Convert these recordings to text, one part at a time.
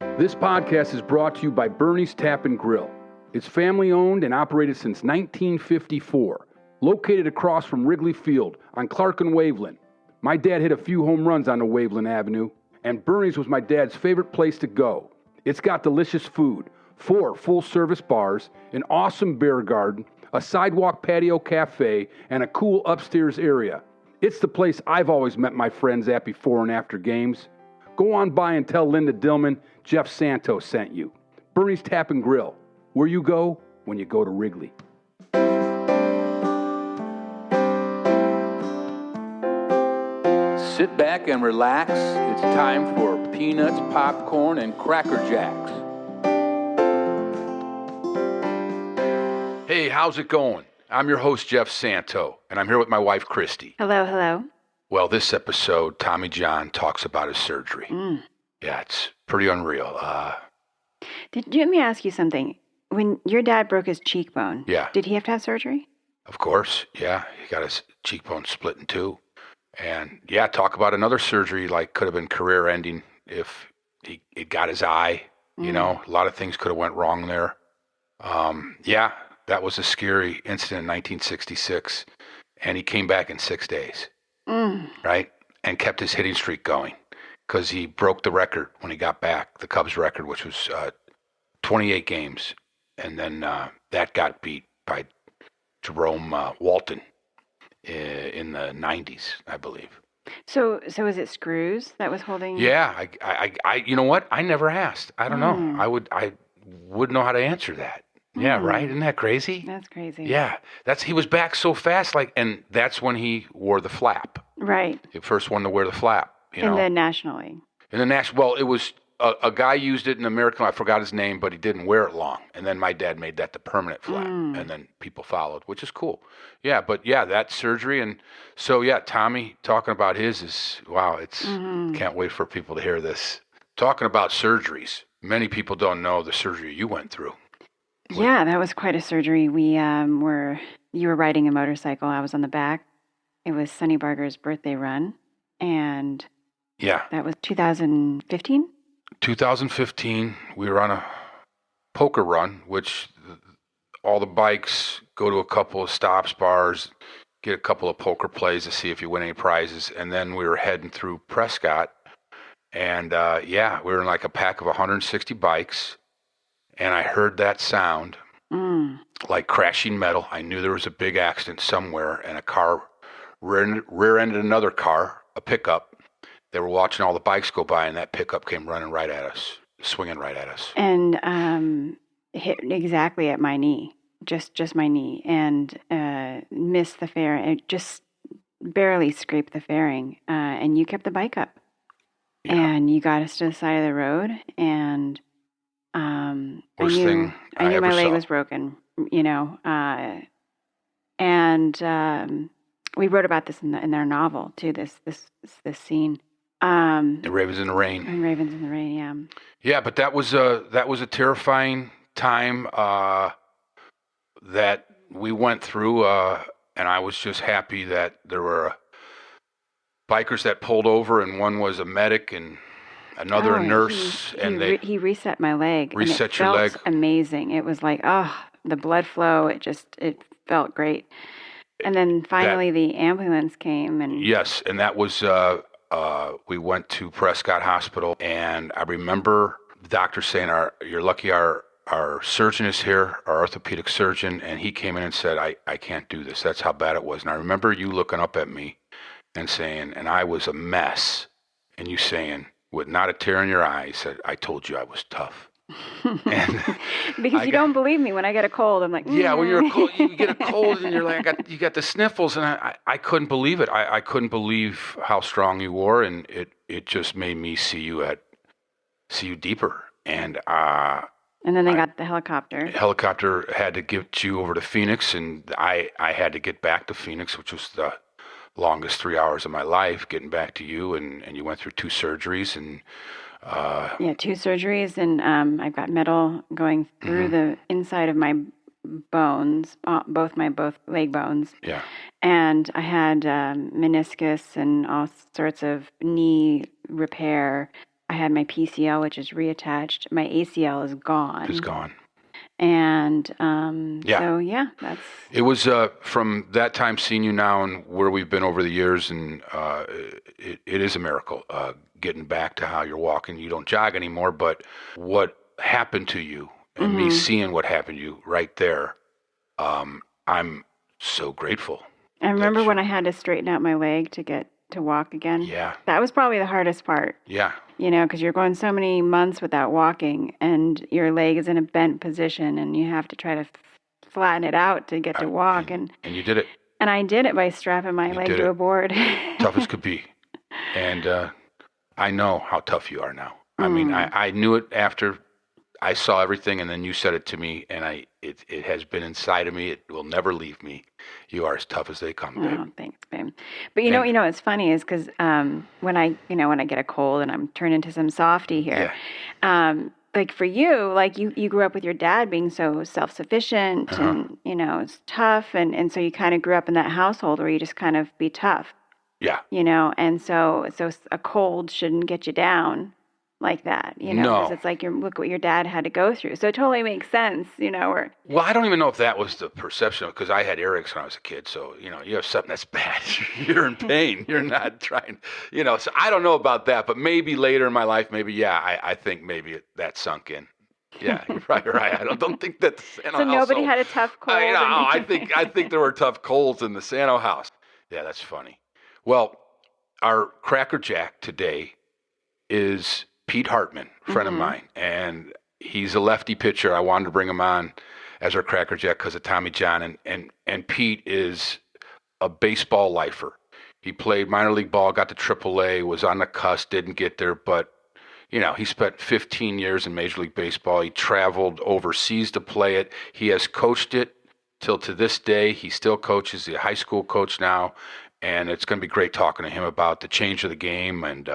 This podcast is brought to you by Bernie's Tap and Grill. It's family owned and operated since 1954. Located across from Wrigley Field on Clark and Waveland. My dad hit a few home runs on the Waveland Avenue, and Bernie's was my dad's favorite place to go. It's got delicious food, 4 full-service bars, an awesome beer garden, a sidewalk patio cafe, and a cool upstairs area. It's the place I've always met my friends at before and after games. Go on by and tell Linda Dillman Jeff Santos sent you. Bernie's Tap and Grill, where you go when you go to Wrigley. Sit back and relax. It's time for peanuts, popcorn, and crackerjacks. Hey, how's it going? I'm your host, Jeff Santo, and I'm here with my wife, Christie. Hello. Well, this episode, Tommy John talks about his surgery. Yeah, it's pretty unreal. Let me ask you something. When your dad broke his cheekbone, did he have to have surgery? Of course, yeah. He got his cheekbone split in two. And, yeah, talk about another surgery, like could have been career-ending if it got his eye. You know, a lot of things could have went wrong there. Yeah, that was a scary incident in 1966. And he came back in 6 days. Right? And kept his hitting streak going because he broke the record when he got back, the Cubs record, which was 28 games. And then that got beat by Jerome Walton in the 90s, I believe. So was it screws that was holding? Yeah, I you know what? I never asked. I don't know. I wouldn't know how to answer that. Yeah, right? Isn't that crazy? That's crazy. Yeah. He was back so fast, and that's when he wore the flap. Right. The first one to wear the flap, In the National League. In the National, well, it was, a guy used it in American, I forgot his name, but he didn't wear it long. And then my dad made that the permanent flap, and then people followed, which is cool. Yeah, but yeah, that surgery, and so yeah, Tommy talking about his is, wow, can't wait for people to hear this. Talking about surgeries, many people don't know the surgery you went through. Yeah, that was quite a surgery. You were riding a motorcycle. I was on the back. It was Sonny Barger's birthday run. And that was 2015? 2015, we were on a poker run, which all the bikes go to a couple of stops, bars, get a couple of poker plays to see if you win any prizes. And then we were heading through Prescott. And we were in like a pack of 160 bikes. And I heard that sound, like crashing metal. I knew there was a big accident somewhere, and a car rear-ended another car, a pickup. They were watching all the bikes go by, and that pickup came running right at us, swinging right at us. And hit exactly at my knee, just my knee, and missed the fairing. It just barely scraped the fairing, and you kept the bike up. Yeah. And you got us to the side of the road, and... I knew my leg was broken, and we wrote about this in their novel too. This scene. The Ravens in the Rain. And Ravens in the Rain, yeah. Yeah, but that was a terrifying time that we went through, and I was just happy that there were bikers that pulled over, and one was a medic and another a nurse, he reset my leg. Reset your leg. It felt amazing. It was like, the blood flow. It felt great. And then finally the ambulance came, and yes, and that was we went to Prescott Hospital, and I remember the doctor saying, "You're lucky our surgeon is here, our orthopedic surgeon," and he came in and said, "I can't do this." That's how bad it was. And I remember you looking up at me and saying, and I was a mess, and you saying, with not a tear in your eye, said, "I told you I was tough." And because you don't believe me when I get a cold. I'm like, yeah, when you get a cold and you're like, you got the sniffles, and I couldn't believe it. I couldn't believe how strong you were, and it just made me see you deeper. And then they got the helicopter. Helicopter had to get you over to Phoenix, and I had to get back to Phoenix, which was the longest 3 hours of my life, getting back to you, and you went through 2 surgeries, and 2 surgeries, and I've got metal going through the inside of my bones, both leg bones. Yeah. And I had meniscus and all sorts of knee repair I had my PCL, which is reattached. My ACL is gone. It's gone. And Yeah. so, yeah, that's... It was from that time seeing you now and where we've been over the years, and it is a miracle getting back to how you're walking. You don't jog anymore, but what happened to you and me seeing what happened to you right there, I'm so grateful. I remember when I had to straighten out my leg to get to walk again. Yeah. That was probably the hardest part. Yeah. You know, because you're going so many months without walking and your leg is in a bent position and you have to try to flatten it out to get to walk. And you did it. And I did it by strapping my leg to a board. Tough as could be. And I know how tough you are now. I mean, I knew it after I saw everything, and then you said it to me, and it has been inside of me. It will never leave me. You are as tough as they come, babe. Oh, thanks, babe. But you know, what's funny is because when I get a cold and I'm turned into some softy here, like for you, like you grew up with your dad being so self-sufficient and, it's tough. And so you kind of grew up in that household where you just kind of be tough. Yeah. And so a cold shouldn't get you down like that, because it's like look what your dad had to go through. So it totally makes sense, Well, I don't even know if that was the perception, because I had earaches when I was a kid. So, you have something that's bad. You're in pain. You're not trying, so I don't know about that, but maybe later in my life, I think maybe that sunk in. Yeah, you're probably right. I don't think that. So nobody had a tough cold. I think there were tough colds in the Sano house. Yeah, that's funny. Well, our crackerjack today is Pete Hartmann, friend of mine, and he's a lefty pitcher. I wanted to bring him on as our crackerjack because of Tommy John, and Pete is a baseball lifer. He played minor league ball, got to AAA, was on the cusp, didn't get there, but he spent 15 years in Major League Baseball. He traveled overseas to play it. He has coached it till to this day. He still coaches. He's a high school coach now. And it's going to be great talking to him about the change of the game and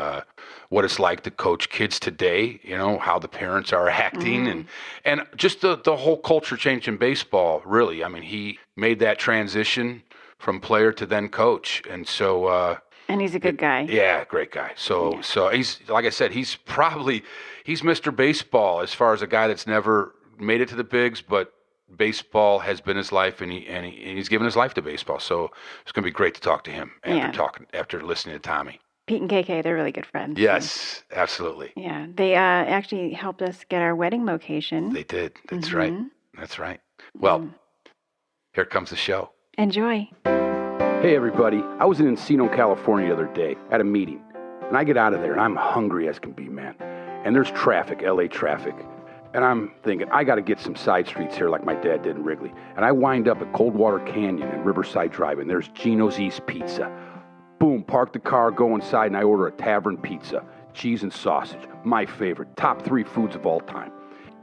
what it's like to coach kids today, how the parents are acting and just the whole culture change in baseball, really. I mean, he made that transition from player to then coach. And so... and he's a good guy. Yeah, great guy. So he's, like I said, he's Mr. Baseball as far as a guy that's never made it to the bigs, but baseball has been his life, and he's given his life to baseball. So it's going to be great to talk to him after listening to Tommy. Pete and KK, they're really good friends. Yes, absolutely. Yeah, they actually helped us get our wedding location. They did. That's right. That's right. Well, here comes the show. Enjoy. Hey, everybody. I was in Encino, California the other day at a meeting, and I get out of there, and I'm hungry as can be, man. And there's traffic, LA traffic. And I'm thinking, I got to get some side streets here like my dad did in Wrigley. And I wind up at Coldwater Canyon and Riverside Drive, and there's Gino's East Pizza. Boom, park the car, go inside, and I order a tavern pizza. Cheese and sausage, my favorite, top 3 foods of all time.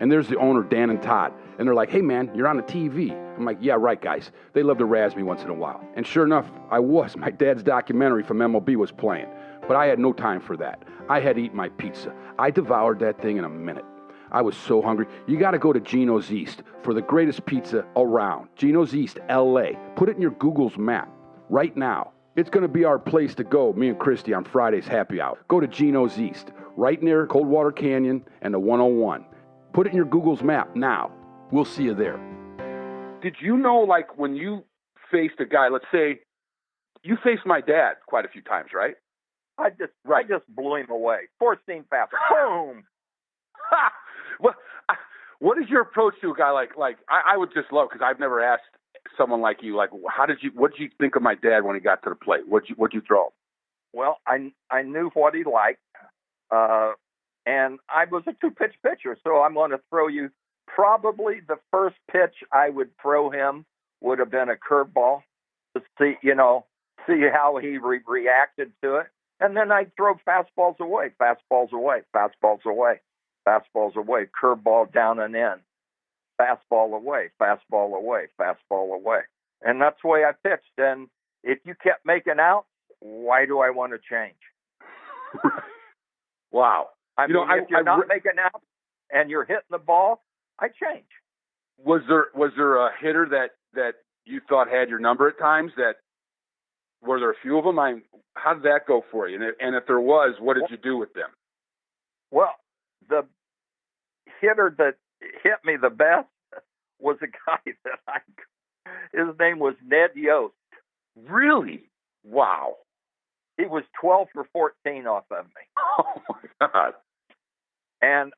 And there's the owner, Dan and Todd, and they're like, hey man, you're on the TV. I'm like, yeah, right, guys. They love to razz me once in a while. And sure enough, I was. My dad's documentary from MLB was playing. But I had no time for that. I had to eat my pizza. I devoured that thing in a minute. I was so hungry. You got to go to Gino's East for the greatest pizza around. Gino's East, LA. Put it in your Google's map right now. It's going to be our place to go, me and Christie, on Friday's happy hour. Go to Gino's East, right near Coldwater Canyon and the 101. Put it in your Google's map now. We'll see you there. Did you know, like, when you faced a guy, let's say, you faced my dad quite a few times, right? I just blew him away. 4-seam fastball. Boom. What is your approach to a guy like I would just love, because I've never asked someone like you, like, what did you think of my dad when he got to the plate? What'd you throw him? Well, I knew what he liked, and I was a 2-pitch pitcher, so I'm going to throw you probably the first pitch I would throw him would have been a curveball to see how he reacted to it, and then I'd throw fastballs away, curveball down and in, fastball away, and that's the way I pitched. And if you kept making out, why do I want to change? Wow. If you're not making out and you're hitting the ball, I change. Was there a hitter that you thought had your number at times? Were there a few of them? How did that go for you? And if there was, what did you do with them? Well, the hitter that hit me the best was a guy his name was Ned Yost. Really? Wow. He was 12 for 14 off of me. Oh, my God. And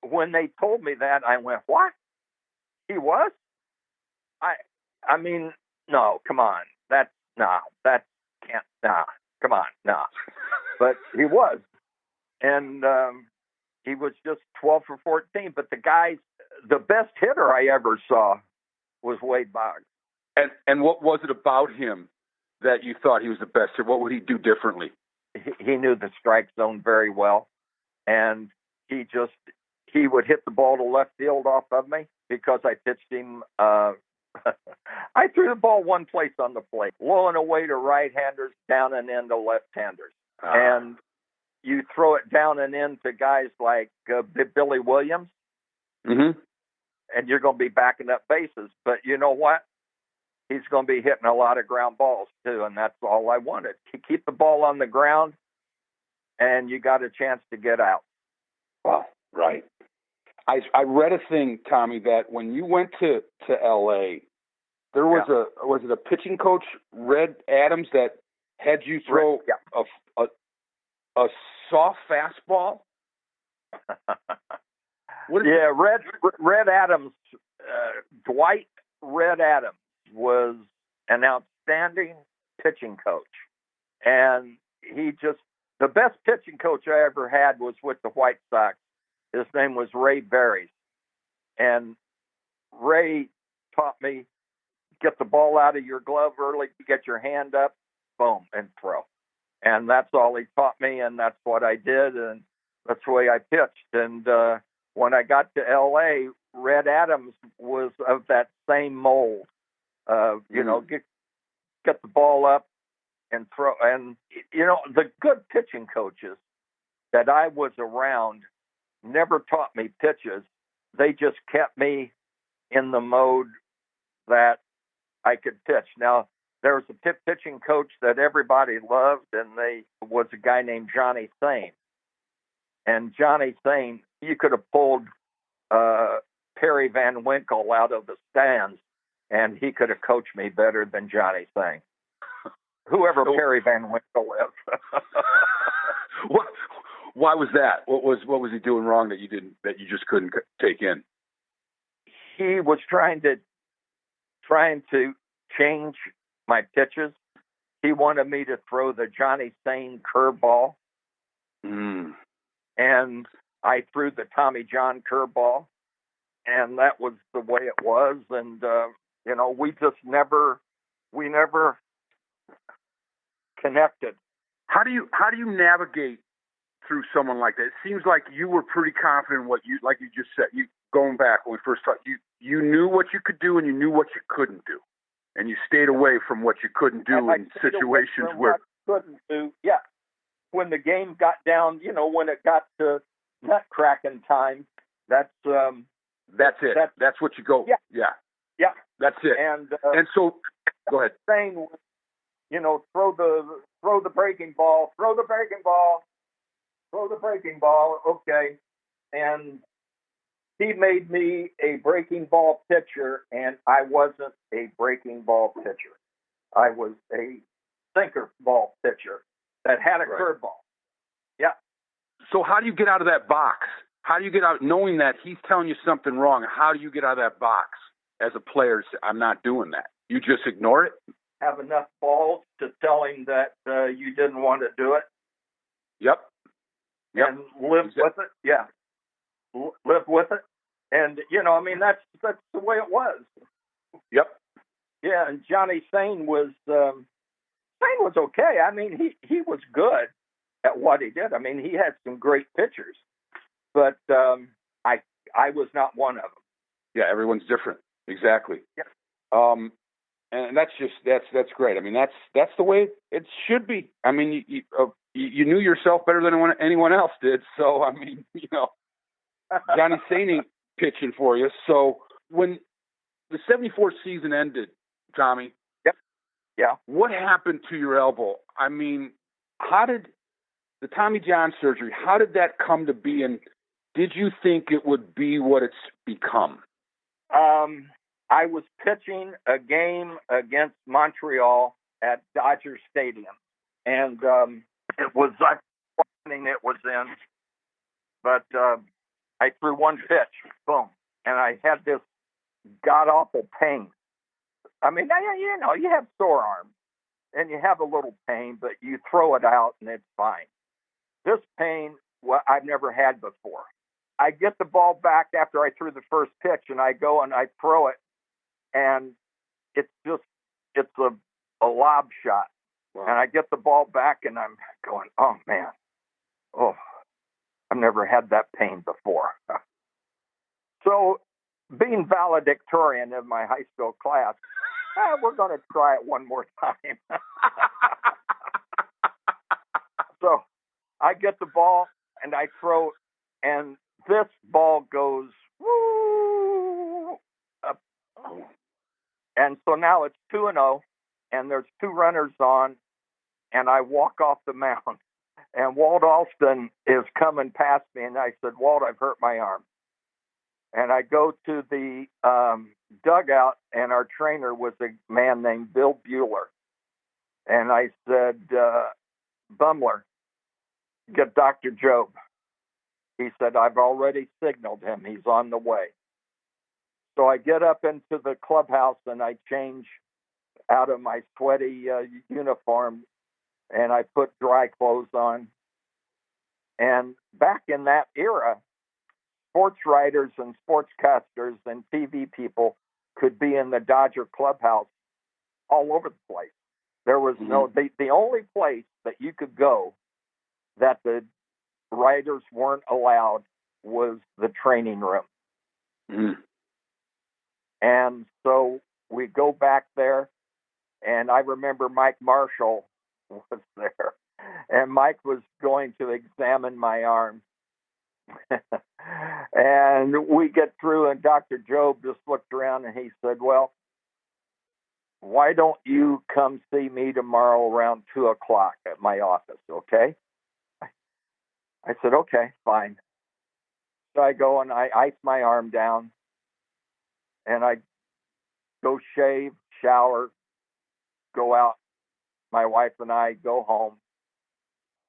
when they told me that, I went, what? He was? I mean, no, come on. That can't, come on, But he was. And he was just 12 for 14. But the best hitter I ever saw was Wade Boggs. And what was it about him that you thought he was the best hitter? What would he do differently? He knew the strike zone very well. And he would hit the ball to left field off of me because I pitched him. I threw the ball one place on the plate, low and away to right-handers, down and in to left-handers. And you throw it down and in to guys like Billy Williams, and you're going to be backing up bases. But you know what? He's going to be hitting a lot of ground balls, too, and that's all I wanted. To keep the ball on the ground, and you got a chance to get out. Well, right. I read a thing, Tommy, that when you went to L.A., there was was it a pitching coach, Red Adams, that had you throw a soft fastball? Red Adams, Dwight Red Adams was an outstanding pitching coach. And the best pitching coach I ever had was with the White Sox. His name was Ray Berries. And Ray taught me, get the ball out of your glove early, get your hand up, boom, and throw. And that's all he taught me, and that's what I did, and that's the way I pitched. And when I got to L.A., Red Adams was of that same mold. Get the ball up and throw. And, the good pitching coaches that I was around never taught me pitches. They just kept me in the mode that I could pitch. Now, there was a pitching coach that everybody loved, and was a guy named Johnny Thane. And Johnny Thane, you could have pulled Perry Van Winkle out of the stands, and he could have coached me better than Johnny Thane. Whoever Perry Van Winkle is. Why was that? What was he doing wrong that you just couldn't take in? He was trying to change my pitches. He wanted me to throw the Johnny Thane curveball. And I threw the Tommy John curveball, and that was the way it was. And we never connected. How do you navigate through someone like that? It seems like you were pretty confident in what like you just said. You going back when we first talked, you knew what you could do and you knew what you couldn't do, and you stayed away from what you couldn't do in situations where couldn't do. Yeah, when the game got down, when it got to nut cracking time, that's it. That's what you go. Yeah. That's it. And so, go ahead. Saying, throw the breaking ball. Okay, and he made me a breaking ball pitcher, and I wasn't a breaking ball pitcher. I was a sinker ball pitcher that had a curveball. Yeah. So how do you get out of that box? How do you get out knowing that he's telling you something wrong? How do you get out of that box as a player? I'm not doing that. You just ignore it? Have enough balls to tell him that you didn't want to do it. Yep. And live with it. Yeah. Live with it. And, that's the way it was. Yep. Yeah, and Johnny Thane was okay. I mean, he was good at what he did. I mean, he had some great pitchers, but I was not one of them. Yeah, everyone's different. Exactly. Yeah. And that's great. I mean, that's the way it should be. I mean, you knew yourself better than anyone else did. So, I mean, Johnny Thane ain't pitching for you. So when the 74 season ended, Tommy, yep. Yeah. What happened to your elbow? I mean, how did the Tommy John surgery, how did that come to be, and did you think it would be what it's become? I was pitching a game against Montreal at Dodger Stadium, and it was it was in, but I threw one pitch, boom, and I had this god awful pain. I mean, you have sore arms and you have a little pain, but you throw it out and it's fine. This pain, I've never had before. I get the ball back after I threw the first pitch, and I go and I throw it, and it's a lob shot. Wow. And I get the ball back, and I'm going, oh, man. Oh, I've never had that pain before. So being valedictorian of my high school class, we're going to try it one more time. So I get the ball, and I throw, and this ball goes woo up. And so now it's 2-0, and there's 2 runners on, and I walk off the mound. And Walt Alston is coming past me, and I said, Walt, I've hurt my arm. And I go to the dugout, and our trainer was a man named Bill Bueller. And I said, Bumler, get Dr. Job. He said, I've already signaled him. He's on the way. So I get up into the clubhouse, and I change out of my sweaty uniform, and I put dry clothes on. And back in that era, sports writers and sportscasters and TV people could be in the Dodger clubhouse all over the place. There was the only place that you could go that the writers weren't allowed was the training room. Mm. And so we go back there, and I remember Mike Marshall was there, and Mike was going to examine my arm. And we get through, and Dr. Job just looked around, and he said, well, why don't you come see me tomorrow around 2:00 at my office, okay? I said, okay, fine. So I go and I ice my arm down, and I go shave, shower, go out. My wife and I go home.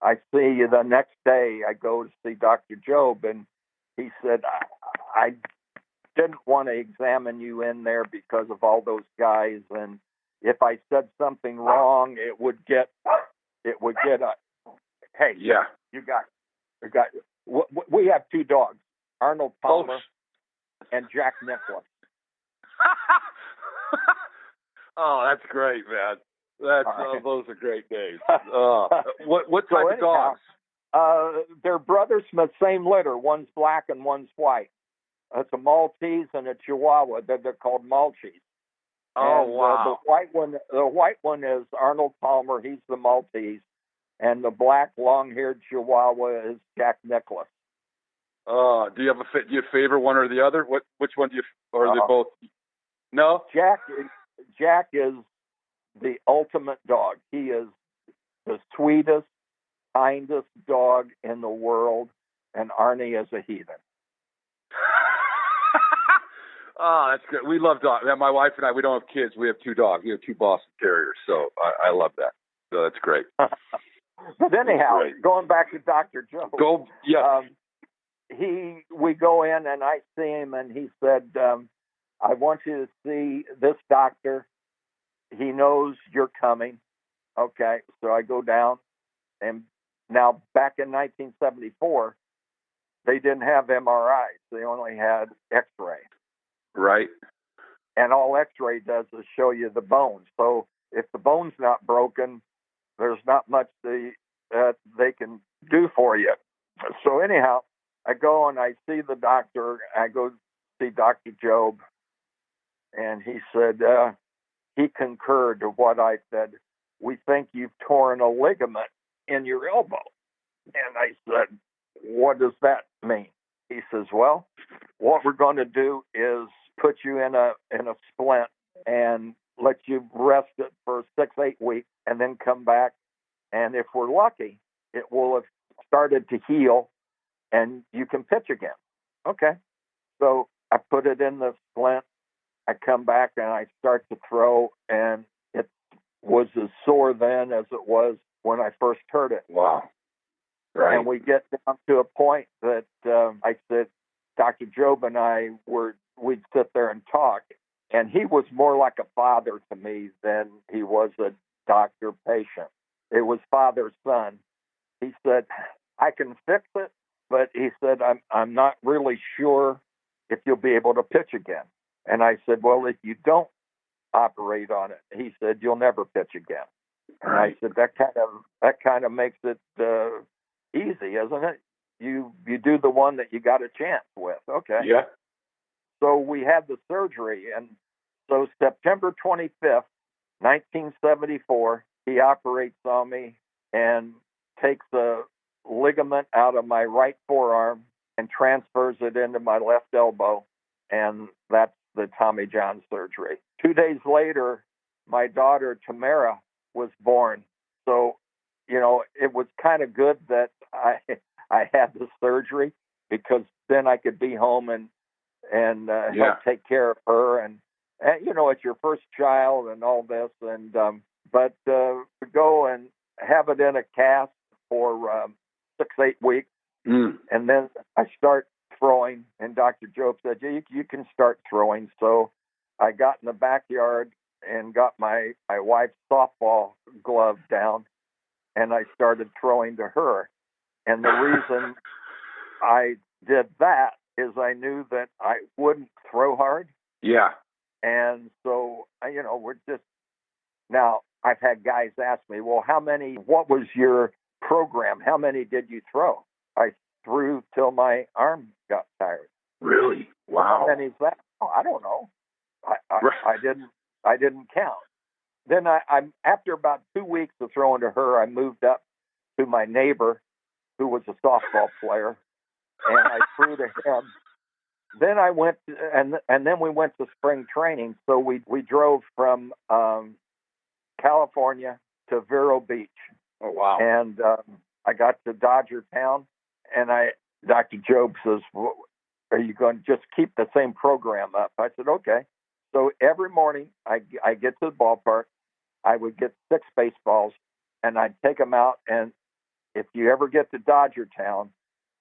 I see the next day, I go to see Dr. Job, and he said, I didn't want to examine you in there because of all those guys, and if I said something wrong, it would get a, hey, yeah, you got it. We have 2 dogs, Arnold Palmer and Jack Nicklaus. Oh, that's great, man. Those are great names. What type of dogs? They're brothers from the same litter. One's black and one's white. It's a Maltese and a Chihuahua. They're called Maltese. Oh, and, wow. The white one is Arnold Palmer. He's the Maltese. And the black, long-haired Chihuahua is Jack Nicklaus. Do you have a favorite one or the other? Which one do you? Or are they both? No. Jack is the ultimate dog. He is the sweetest, kindest dog in the world, and Arnie is a heathen. Oh, that's good. We love dogs. My wife and I, we don't have kids. We have 2 dogs. We have 2 Boston Terriers, so I love that. So that's great. But anyhow, going back to Dr. Joe. We go in, and I see him, and he said, I want you to see this doctor. He knows you're coming. Okay, so I go down, and now back in 1974, they didn't have MRIs. They only had X-ray. Right. And all X-ray does is show you the bones. So if the bone's not broken, there's not much they can do for you. So anyhow, I go and I see the doctor. I go see Dr. Job, and he said, he concurred to what I said. We think you've torn a ligament in your elbow. And I said, what does that mean? He says, well, what we're going to do is put you in a splint and let you rest it for 6-8 weeks and then come back. And if we're lucky, it will have started to heal, and you can pitch again. Okay. So I put it in the splint. I come back and I start to throw, and it was as sore then as it was when I first heard it. Wow. Right. And we get down to a point that I said, Dr. Job and we'd sit there and talk, and he was more like a father to me than he was a doctor-patient. It was father-son. He said, I can fix it, but he said, I'm not really sure if you'll be able to pitch again. And I said, well, if you don't operate on it, he said, you'll never pitch again. And I said, that kind of makes it easy, isn't it? You do the one that you got a chance with. Okay. Yeah. So we had the surgery, and so September 25th, 1974, he operates on me and takes a ligament out of my right forearm and transfers it into my left elbow, and that's the Tommy John surgery. 2 days later, my daughter Tamara was born. So, it was kind of good that I had the surgery, because then I could be home and help take care of her, and it's your first child and all this, and but to go and have it in a cast for 6-8 weeks, and then I start throwing, and Dr. Job said, you can start throwing. So I got in the backyard and got my wife's softball glove down, and I started throwing to her. And the reason I did that is I knew that I wouldn't throw hard. Yeah. And so, we're just, now I've had guys ask me, well, what was your program? How many did you throw? I threw till my arm got tired. Really? Wow. How many is that? Oh, I don't know. I didn't count. Then I after about 2 weeks of throwing to her, I moved up to my neighbor, who was a softball player, and I threw to him. Then I went, and then we went to spring training. So we drove from California to Vero Beach. Oh, wow. And I got to Dodger Town, and Dr. Job says, well, are you going to just keep the same program up? I said, okay. So every morning I get to the ballpark, I would get 6 baseballs, and I'd take them out. And if you ever get to Dodger Town,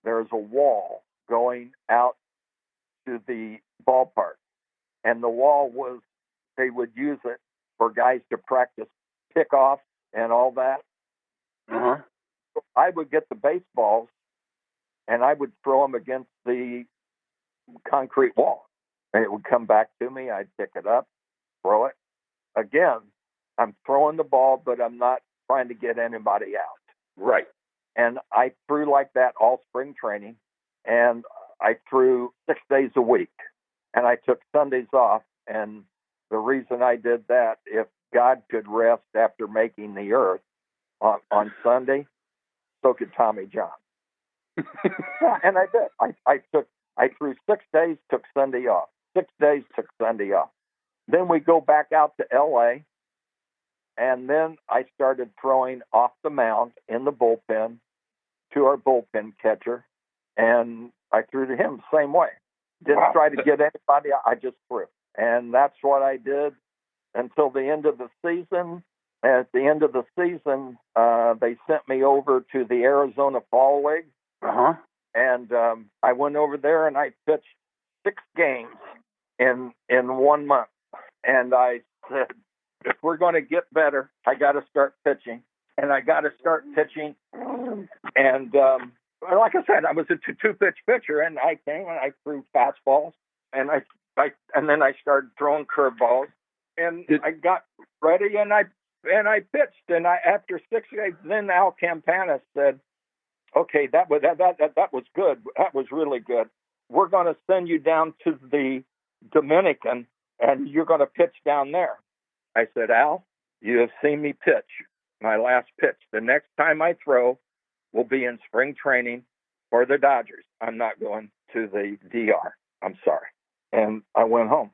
there's a wall going out to the ballpark. And the wall they would use it for guys to practice pickoff and all that. Uh-huh. So I would get the baseballs, and I would throw them against the concrete wall. And it would come back to me. I'd pick it up, throw it. Again, I'm throwing the ball, but I'm not trying to get anybody out. Right. And I threw like that all spring training, and I threw 6 days a week, and I took Sundays off. And the reason I did that, if God could rest after making the earth on Sunday, so could Tommy John. Yeah, and I did. I threw 6 days, took Sunday off. 6 days, took Sunday off. Then we go back out to L.A., and then I started throwing off the mound in the bullpen to our bullpen catcher, and I threw to him the same way. Didn't try to get anybody out. I just threw. And that's what I did until the end of the season. At the end of the season, they sent me over to the Arizona Fall League. Uh-huh. And I went over there and I pitched 6 games in 1 month. And I said, if we're going to get better, I got to start pitching. And I got to start pitching. And like I said, I was a 2-pitch pitcher, and I came and I threw fastballs, and and then I started throwing curveballs, and I got ready, and I pitched, and after 6 days, then Al Campana said, okay, that was good. That was really good. We're going to send you down to the Dominican, and you're going to pitch down there. I said, Al, you have seen me pitch. My last pitch. The next time I throw will be in spring training for the Dodgers. I'm not going to the DR. I'm sorry. And I went home.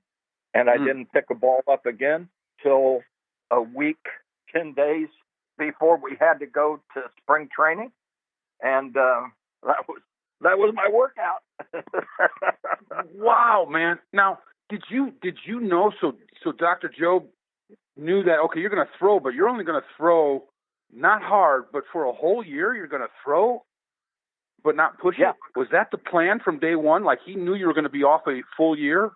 And I didn't pick a ball up again till a week, 10 days before we had to go to spring training. and that was my workout. Wow, man. Now, did you know? So Dr. Job knew that. Okay, you're going to throw, but you're only going to throw not hard, but for a whole year. You're going to throw, but not push Yeah. it. Was that the plan from day one? Like he knew you were going to be off a full year.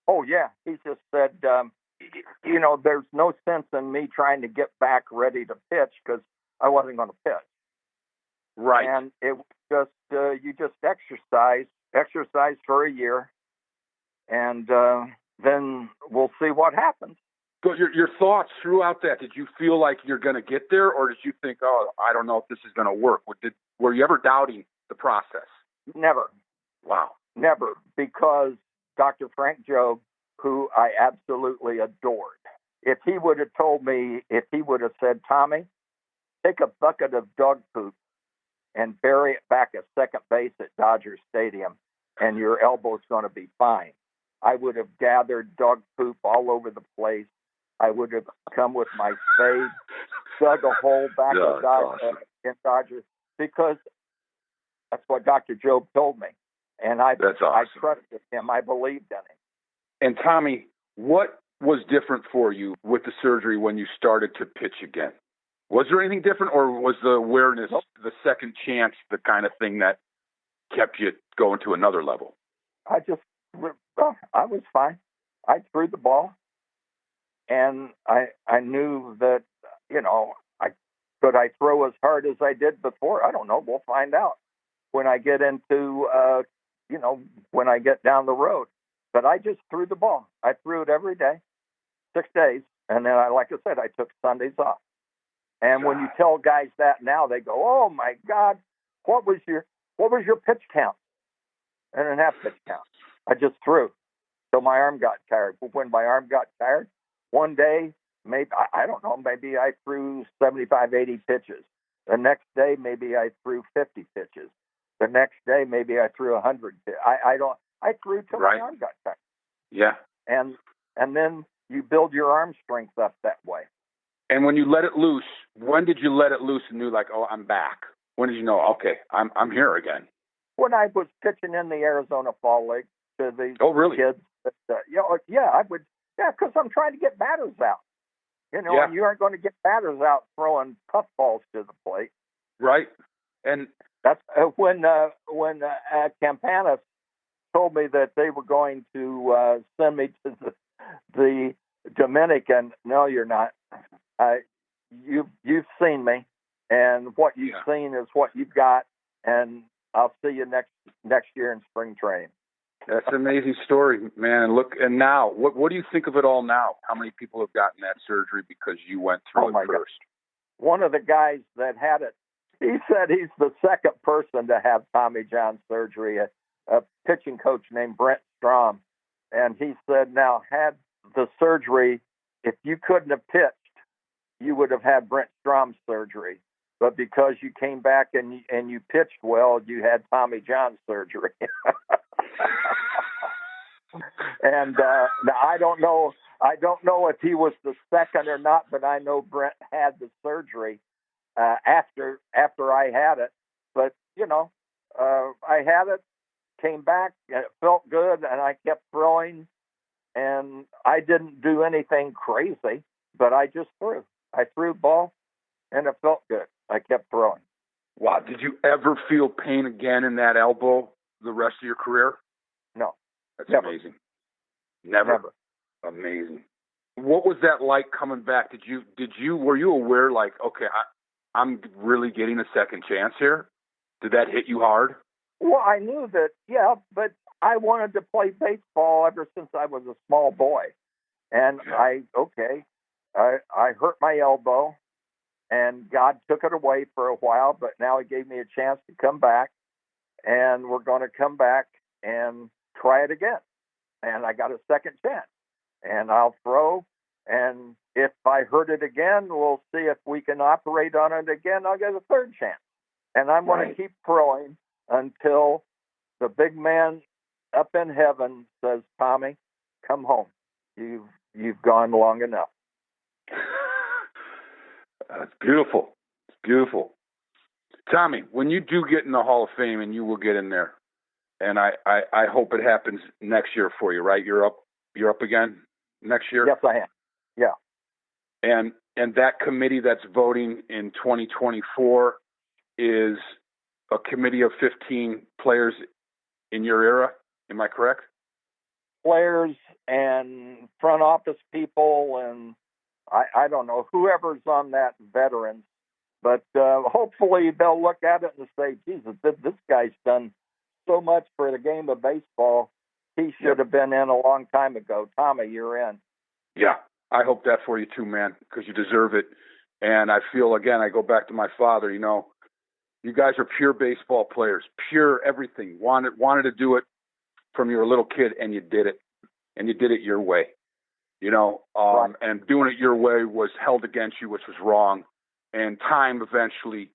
Oh yeah, he just said, there's no sense in me trying to get back ready to pitch because I wasn't going to pitch. Right. And it was just you just exercise for a year, and then we'll see what happens. So your thoughts throughout that, did you feel like you're going to get there, or did you think, oh, I don't know if this is going to work? Were you ever doubting the process? Never. Wow. Never, because Dr. Frank Job, who I absolutely adored, if he would have said, Tommy, take a bucket of dog poop and bury it back at second base at Dodger Stadium, and your elbow's going to be fine, I would have gathered dog poop all over the place. I would have come with my spade, dug a hole back in Dodgers, because that's what Dr. Job told me. And I trusted him. I believed in him. And Tommy, what was different for you with the surgery when you started to pitch again? Was there anything different, or was the awareness, the second chance, the kind of thing that kept you going to another level? I was fine. I threw the ball, and I knew that, could I throw as hard as I did before? I don't know. We'll find out when I get into, when I get down the road. But I just threw the ball. I threw it every day, 6 days. And then, like I said, I took Sundays off. And when you tell guys that now, they go, oh, my God, what was your pitch count? I didn't have pitch count. I just threw. So my arm got tired. But when my arm got tired, one day, maybe I threw 75, 80 pitches. The next day, maybe I threw 50 pitches. The next day, maybe I threw 100 pitches. I threw till my arm got tired. Yeah. And then you build your arm strength up that way. And when you let it loose, when did you let it loose and knew, like, oh, I'm back? When did you know, okay, I'm here again? When I was pitching in the Arizona Fall League to these kids. I would. Yeah, because I'm trying to get batters out. And you aren't going to get batters out throwing puffballs to the plate. Right. And that's when Campanis told me that they were going to send me to the Dominican. No, you're not. You've seen me, and what you've seen is what you've got, and I'll see you next year in spring training. That's an amazing story, man. And now, what do you think of it all now? How many people have gotten that surgery because you went through it first? God. One of the guys that had it, he said he's the second person to have Tommy John surgery, a pitching coach named Brent Strom. And he said, now, had the surgery, if you couldn't have pitched, you would have had Brent Strom's surgery. But because you came back and you pitched well, you had Tommy John surgery. And now I don't know if he was the second or not, but I know Brent had the surgery after I had it. But I had it, came back, and it felt good, and I kept throwing, and I didn't do anything crazy, but I just threw. I threw the ball, and it felt good. I kept throwing. Wow. Did you ever feel pain again in that elbow the rest of your career? No. That's never. Amazing. Never. Amazing. What was that like coming back? Were you aware, like, okay, I'm really getting a second chance here? Did that hit you hard? Well, I knew that, but I wanted to play baseball ever since I was a small boy. And I hurt my elbow, and God took it away for a while, but now He gave me a chance to come back, and we're going to come back and try it again. And I got a second chance, and I'll throw, and if I hurt it again, we'll see if we can operate on it again. I'll get a third chance, and I'm going to keep throwing until the big man up in heaven says, Tommy, come home. You've gone long enough. That's beautiful. It's beautiful. Tommy, when you do get in the Hall of Fame, and you will get in there, and I hope it happens next year for you, right? You're up again next year? Yes, I am. Yeah. And that committee that's voting in 2024 is a committee of 15 players in your era. Am I correct? Players and front office people, and I don't know, whoever's on that, veterans. But hopefully they'll look at it and say, Jesus, this guy's done so much for the game of baseball. He should have been in a long time ago. Tommy, you're in. Yeah, I hope that for you too, man, because you deserve it. And I feel, again, I go back to my father, you guys are pure baseball players, pure everything. Wanted to do it from you were a little kid, and you did it. And you did it your way, Right. And doing it your way was held against you, which was wrong. And time eventually,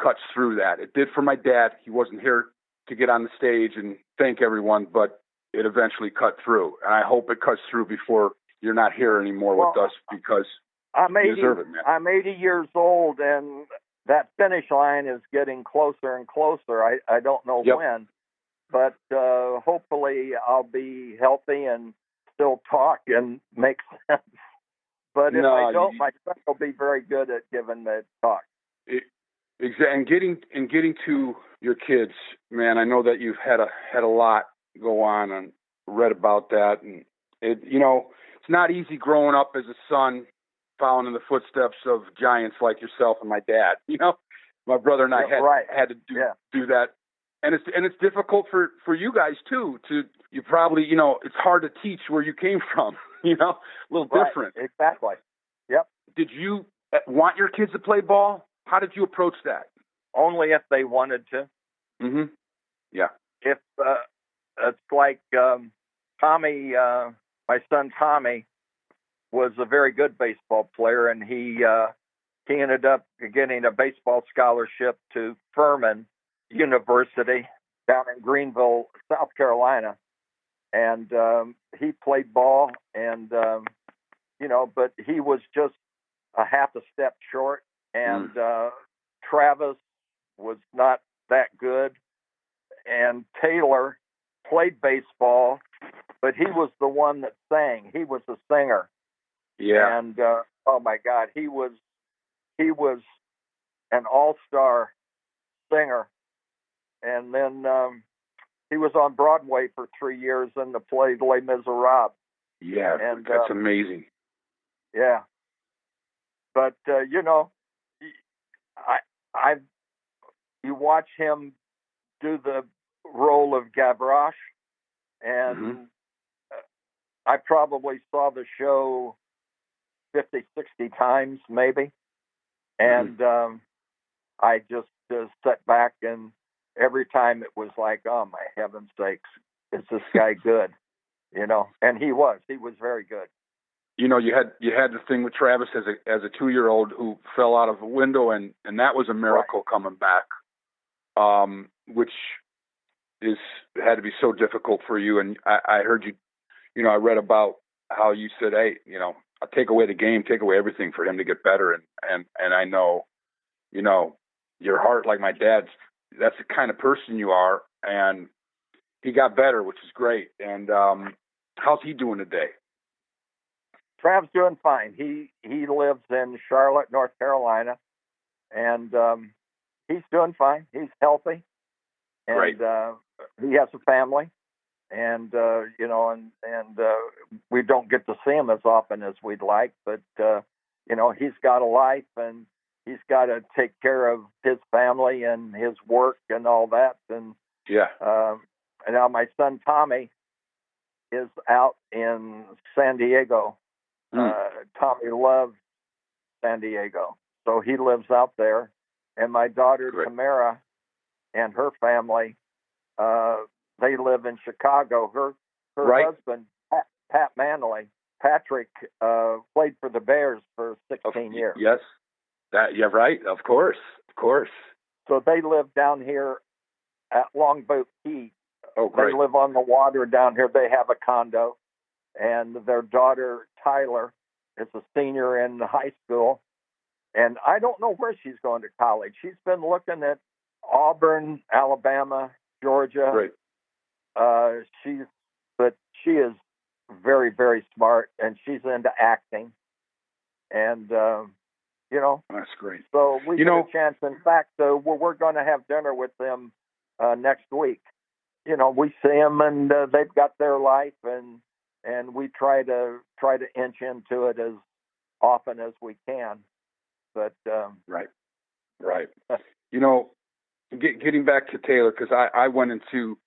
cuts through that. It did for my dad. He wasn't here to get on the stage and thank everyone, but it eventually cut through. And I hope it cuts through before you're not here anymore with us, because you deserve it, man. I'm 80 years old, and that finish line is getting closer and closer. I don't know when, but hopefully I'll be healthy and still talk and make sense. But if I don't, my son will be very good at giving the talk. And getting to your kids, man. I know that you've had a lot go on and read about that, and it's not easy growing up as a son, following in the footsteps of giants like yourself and my dad. My brother and I had to do that, and it's difficult for you guys too. You probably it's hard to teach where you came from. A little different. Exactly. Yep. Did you want your kids to play ball? How did you approach that? Only if they wanted to. Mm-hmm. Yeah. If it's like Tommy, my son Tommy, was a very good baseball player, and he ended up getting a baseball scholarship to Furman University down in Greenville, South Carolina, and he played ball, and but he was just a half a step short, and Travis was not that good, and Taylor played baseball, but he was the one that sang. He was a singer. Yeah. And oh my God, he was an all-star singer. And then he was on Broadway for 3 years in the play Les Miserables. Yeah, and that's amazing. Yeah. But you watch him do the role of Gavroche, and I probably saw the show 50, 60 times maybe. And I just sat back, and every time it was like, oh my heaven's sakes, is this guy good? And he was very good. You had the thing with Travis as a 2-year-old who fell out of a window, and that was a miracle coming back, which had to be so difficult for you. And I heard you, I read about how you said, hey, I'll take away the game, take away everything for him to get better. And I know, your heart, like my dad's, that's the kind of person you are. And he got better, which is great. And how's he doing today? Trav's doing fine. He lives in Charlotte, North Carolina, and he's doing fine. He's healthy, and Great. He has a family, and we don't get to see him as often as we'd like, but he's got a life, and he's got to take care of his family and his work and all that. And and now my son Tommy is out in San Diego. Tommy loves San Diego, so he lives out there. And my daughter Tamara and her family, they live in Chicago. Her husband, Pat Manley, Patrick, played for the Bears for 16 years. Yes, right. Of course. So they live down here at Longboat Key. Oh, great. They live on the water down here. They have a condo. And their daughter, Tyler, is a senior in high school. And I don't know where she's going to college. She's been looking at Auburn, Alabama, Georgia. Right. But she is very, very smart, and she's into acting. And, That's great. So we get a chance. In fact, we're going to have dinner with them next week. We see them, and they've got their life, and we try to inch into it as often as we can. But right. Getting back to Taylor, because I went into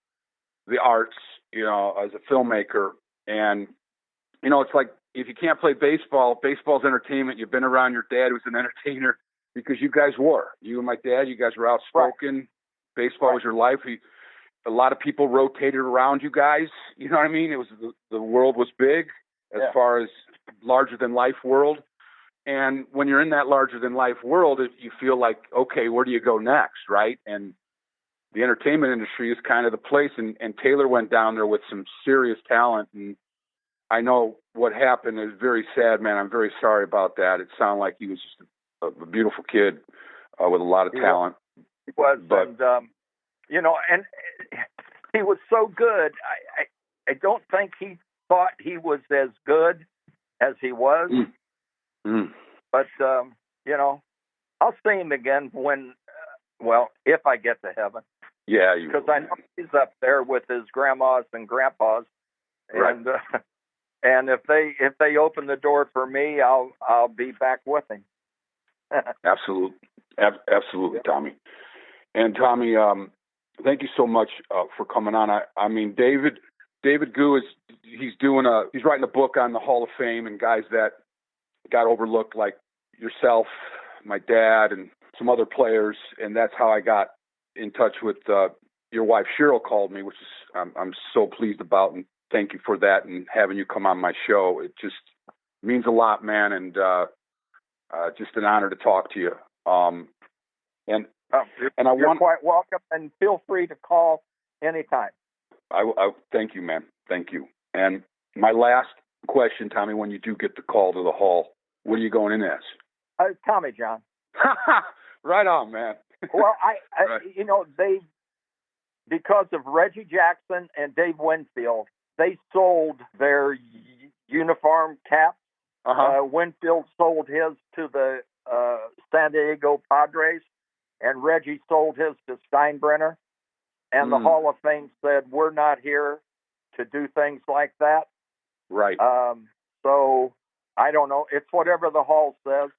the arts, as a filmmaker, and it's like if you can't play baseball, baseball's entertainment. You've been around your dad, who's an entertainer, because you guys were. You and my dad, you guys were outspoken. Right. Baseball was your life. A lot of people rotated around you guys. You know what I mean? It was the world was big as far as larger than life world. And when you're in that larger than life world, you feel like, okay, where do you go next, right? And the entertainment industry is kind of the place. And Taylor went down there with some serious talent. And I know what happened is very sad, man. I'm very sorry about that. It sounded like he was just a beautiful kid with a lot of talent. He was, and he was so good. I don't think he thought he was as good as he was. But I'll see him again if I get to heaven. Yeah, because I know he's up there with his grandmas and grandpas, and and if they open the door for me, I'll be back with him. Absolutely, Tommy. And Tommy, thank you so much for coming on. I mean, David Gu he's writing a book on the Hall of Fame and guys that got overlooked, like yourself, my dad, and some other players. And that's how I got in touch with your wife. Cheryl called me, which is I'm so pleased about, and thank you for that and having you come on my show. It just means a lot, man, and just an honor to talk to you. You're quite welcome, and feel free to call anytime. I thank you, man. Thank you. And my last question, Tommy, when you do get the call to the Hall, what are you going in as? Tommy John. Right on, man. Well, they, because of Reggie Jackson and Dave Winfield, they sold their uniform caps. Winfield sold his to the San Diego Padres, and Reggie sold his to Steinbrenner. And the Hall of Fame said, we're not here to do things like that. Right. So I don't know. It's whatever the Hall says.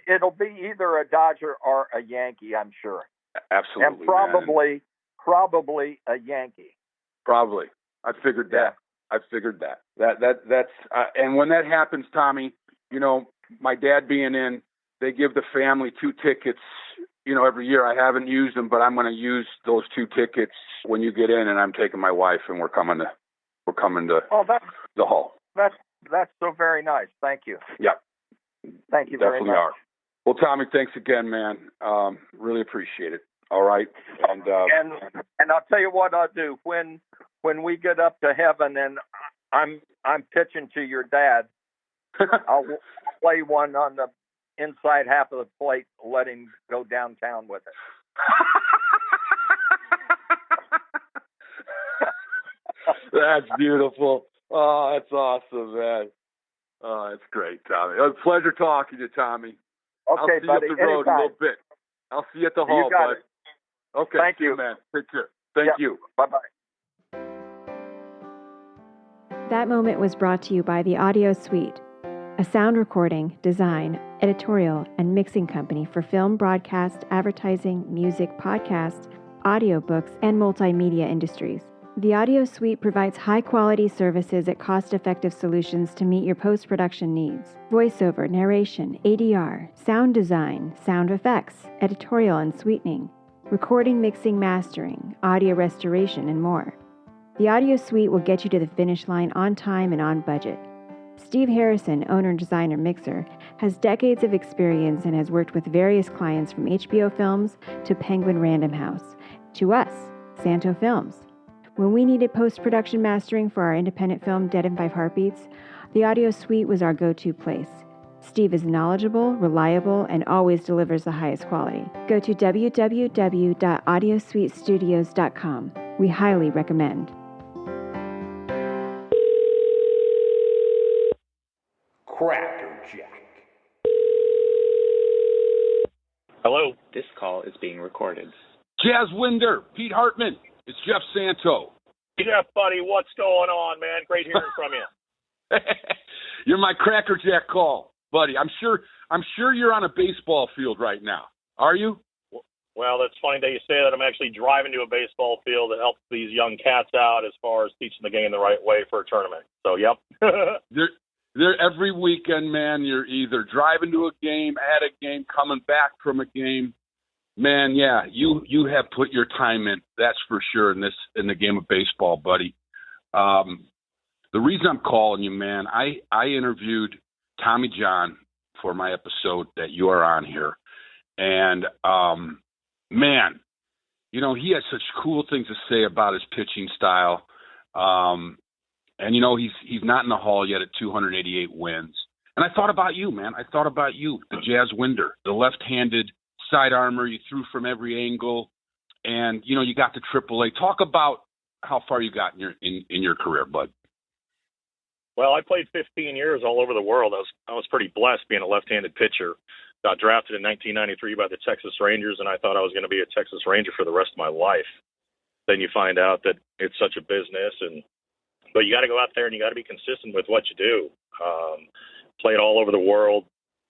It'll be either a Dodger or a Yankee, I'm sure. Absolutely. And probably a Yankee. Probably. I figured that. That's and when that happens, Tommy, my dad being in, they give the family 2 tickets, every year. I haven't used them, but I'm going to use those 2 tickets when you get in, and I'm taking my wife, and we're coming to the Hall. That's so very nice. Thank you. Yeah. Thank you very much. Definitely are. Well, Tommy, thanks again, man. Really appreciate it. All right. And I'll tell you what I'll do when we get up to heaven and I'm pitching to your dad. I'll play one on the inside half of the plate, let him go downtown with it. That's beautiful. Oh, that's awesome, man. Oh, that's great, Tommy. It was a pleasure talking to you, Tommy. Okay, I'll see buddy. You up the road anytime. A little bit. I'll see you at the Hall, bud. Okay. Thank you, man. Take care. Thank you. Bye-bye. That moment was brought to you by the Audio Suite, a sound recording, design, editorial, and mixing company for film, broadcast, advertising, music, podcasts, audiobooks, and multimedia industries. The Audio Suite provides high-quality services at cost-effective solutions to meet your post-production needs. Voiceover, narration, ADR, sound design, sound effects, editorial and sweetening, recording, mixing, mastering, audio restoration, and more. The Audio Suite will get you to the finish line on time and on budget. Steve Harrison, owner, designer, mixer, has decades of experience and has worked with various clients from HBO Films to Penguin Random House, to us, Santo Films. When we needed post-production mastering for our independent film Dead in 5 Heartbeats, the Audio Suite was our go-to place. Steve is knowledgeable, reliable, and always delivers the highest quality. Go to www.audiosuitestudios.com. We highly recommend. Crackerjack. Hello. This call is being recorded. Jazz Winder, Pete Hartmann. It's Jeff Santo. Jeff, buddy, what's going on, man? Great hearing from you. You're my crackerjack call, buddy. I'm sure you're on a baseball field right now. Are you? Well, that's funny that you say that. I'm actually driving to a baseball field to help these young cats out as far as teaching the game the right way for a tournament. So, yep. They're every weekend, man. You're either driving to a game, at a game, coming back from a game. Man, yeah, you have put your time in. That's for sure in the game of baseball, buddy. The reason I'm calling you, man, I interviewed Tommy John for my episode that you are on here, and man, you know, he has such cool things to say about his pitching style. And, you know, he's not in the Hall yet at 288 wins. And I thought about you, man. I thought about you, the Jazz Winder, the left-handed side armor. You threw from every angle. And, you know, you got to AAA. Talk about how far you got in your career, bud. Well, I played 15 years all over the world. I was pretty blessed being a left-handed pitcher. Got drafted in 1993 by the Texas Rangers, and I thought I was going to be a Texas Ranger for the rest of my life. Then you find out that it's such a business, but you got to go out there and you got to be consistent with what you do. Played all over the world,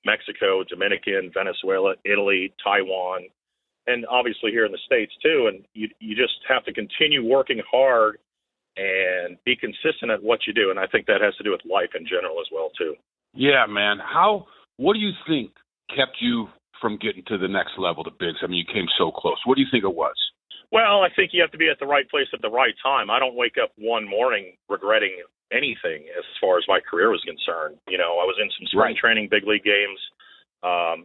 Mexico, Dominican, Venezuela, Italy, Taiwan, and obviously here in the States too. And you just have to continue working hard and be consistent at what you do. And I think that has to do with life in general as well too. Yeah, man. What do you think kept you from getting to the next level, the bigs? I mean, you came so close. What do you think it was? Well, I think you have to be at the right place at the right time. I don't wake up one morning regretting anything as far as my career was concerned. You know, I was in some spring training, big league games.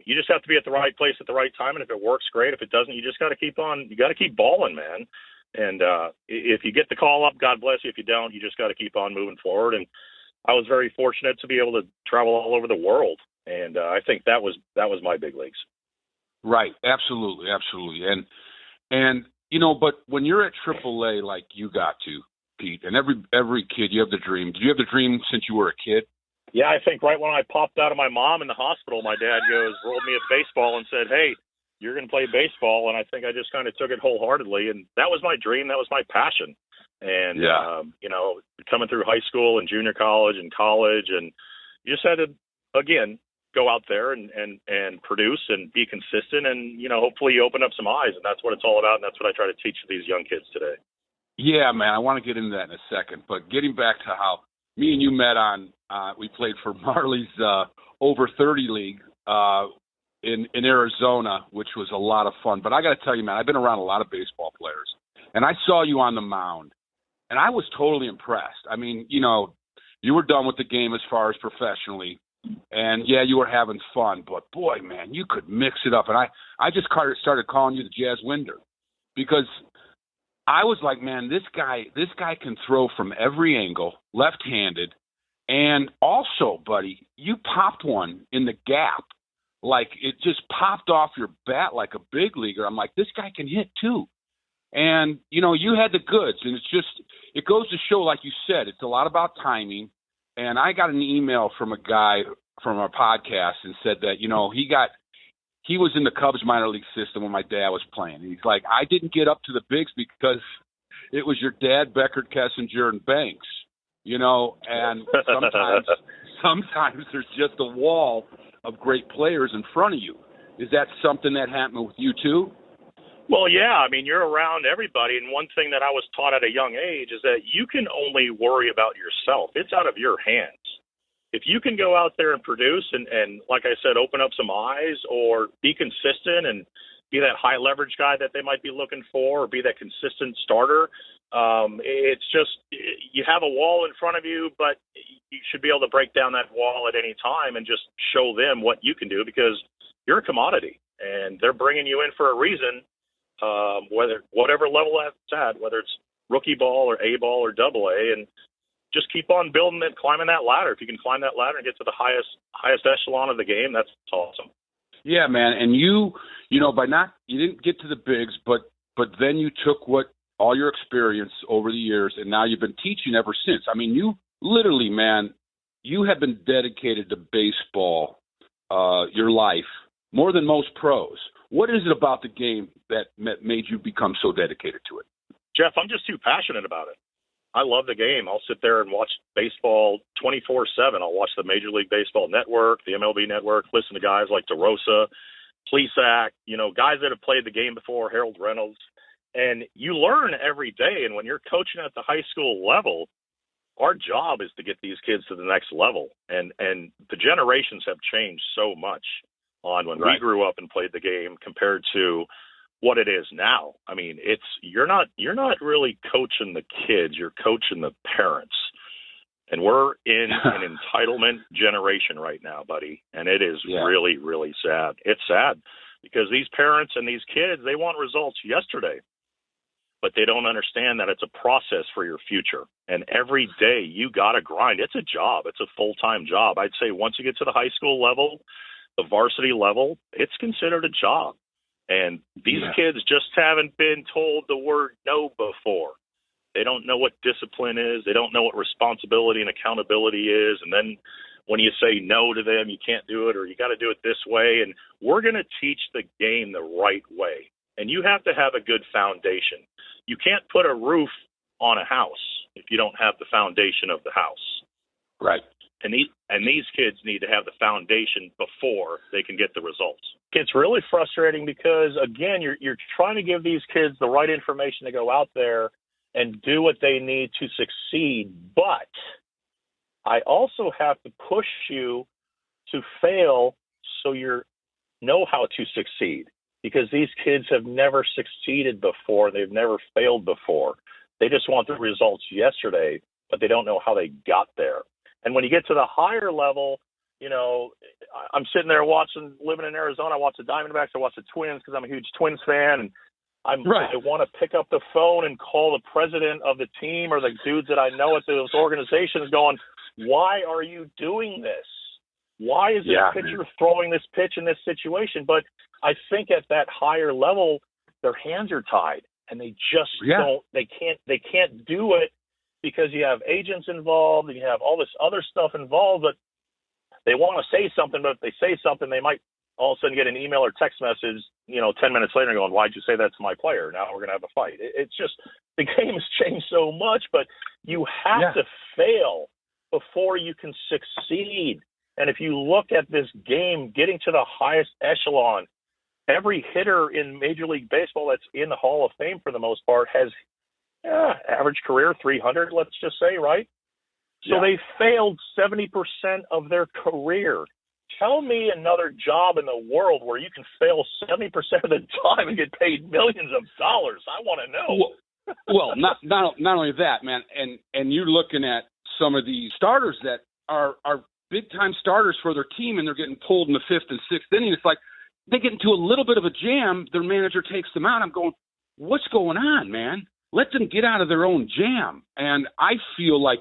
You just have to be at the right place at the right time. And if it works, great. If it doesn't, you just got to keep on. You got to keep balling, man. And if you get the call up, God bless you. If you don't, you just got to keep on moving forward. And I was very fortunate to be able to travel all over the world. And I think that was my big leagues. Right. Absolutely. And you know, but when you're at AAA like you got to, Pete, and every kid, you have the dream. Did you have the dream since you were a kid? Yeah, I think right when I popped out of my mom in the hospital, my dad rolled me a baseball and said, "Hey, you're going to play baseball." And I think I just kind of took it wholeheartedly. And that was my dream. That was my passion. And, you know, coming through high school and junior college and college, and you just had to, again, go out there and produce and be consistent. And, you know, hopefully you open up some eyes. And that's what it's all about. And that's what I try to teach these young kids today. Yeah, man, I want to get into that in a second. But getting back to how me and you met we played for Marley's over 30 league in Arizona, which was a lot of fun. But I got to tell you, man, I've been around a lot of baseball players, and I saw you on the mound, and I was totally impressed. I mean, you know, you were done with the game as far as professionally, and yeah, you were having fun. But boy, man, you could mix it up, and I just started calling you the Jazz Winder because I was like, man, this guy can throw from every angle, left-handed, and also, buddy, you popped one in the gap. Like, it just popped off your bat like a big leaguer. I'm like, this guy can hit too. And, you know, you had the goods. And it goes to show, like you said, it's a lot about timing. And I got an email from a guy from our podcast and said that, you know, he was in the Cubs minor league system when my dad was playing. And he's like, I didn't get up to the bigs because it was your dad, Beckert, Kessinger, and Banks, you know, and sometimes there's just a wall of great players in front of you. Is that something that happened with you too? Well, yeah. I mean, you're around everybody. And one thing that I was taught at a young age is that you can only worry about yourself. It's out of your hands. If you can go out there and produce and like I said, open up some eyes or be consistent and be that high leverage guy that they might be looking for or be that consistent starter, it's just you have a wall in front of you, but you should be able to break down that wall at any time and just show them what you can do because you're a commodity and they're bringing you in for a reason, whatever level that's at, whether it's rookie ball or A ball or double A. And just keep on building it, climbing that ladder. If you can climb that ladder and get to the highest echelon of the game, that's awesome. Yeah, man. And you didn't get to the bigs, but then you took all your experience over the years, and now you've been teaching ever since. I mean, you literally, man, you have been dedicated to baseball your life more than most pros. What is it about the game that made you become so dedicated to it? Jeff, I'm just too passionate about it. I love the game. I'll sit there and watch baseball 24/7. I'll watch the Major League Baseball Network, the MLB Network, listen to guys like DeRosa, Plesac, guys that have played the game before, Harold Reynolds. And you learn every day. And when you're coaching at the high school level, our job is to get these kids to the next level. And the generations have changed so much on when we grew up and played the game compared to what it is now. I mean, you're not really coaching the kids, you're coaching the parents. And we're in an entitlement generation right now, buddy. And it is really, really sad. It's sad because these parents and these kids, they want results yesterday, but they don't understand that it's a process for your future. And every day you got to grind. It's a job. It's a full-time job. I'd say once you get to the high school level, the varsity level, it's considered a job. And these kids just haven't been told the word no before. They don't know what discipline is. They don't know what responsibility and accountability is. And then when you say no to them, you can't do it, or you got to do it this way. And we're going to teach the game the right way. And you have to have a good foundation. You can't put a roof on a house if you don't have the foundation of the house. Right. And these kids need to have the foundation before they can get the results. It's really frustrating because, again, you're trying to give these kids the right information to go out there and do what they need to succeed. But I also have to push you to fail so you know how to succeed, because these kids have never succeeded before. They've never failed before. They just want the results yesterday, but they don't know how they got there. And when you get to the higher level, I'm sitting there living in Arizona. I watch the Diamondbacks. I watch the Twins because I'm a huge Twins fan. And I want to pick up the phone and call the president of the team or the dudes that I know at those organizations going, why are you doing this? Why is this pitcher throwing this pitch in this situation? But I think at that higher level, their hands are tied and they just they can't do it because you have agents involved and you have all this other stuff involved, but they want to say something, but if they say something, they might all of a sudden get an email or text message, 10 minutes later going, why'd you say that to my player? Now we're going to have a fight. It's just, the game has changed so much, but you have to fail before you can succeed. And if you look at this game getting to the highest echelon, every hitter in Major League Baseball that's in the Hall of Fame for the most part has average career 300, let's just say, right? So they failed 70% of their career. Tell me another job in the world where you can fail 70% of the time and get paid millions of dollars. I want to know. Well, not only that, man, and you're looking at some of the starters that are big-time starters for their team, and they're getting pulled in the fifth and sixth inning. It's like they get into a little bit of a jam, their manager takes them out. I'm going, what's going on, man? Let them get out of their own jam. And I feel like,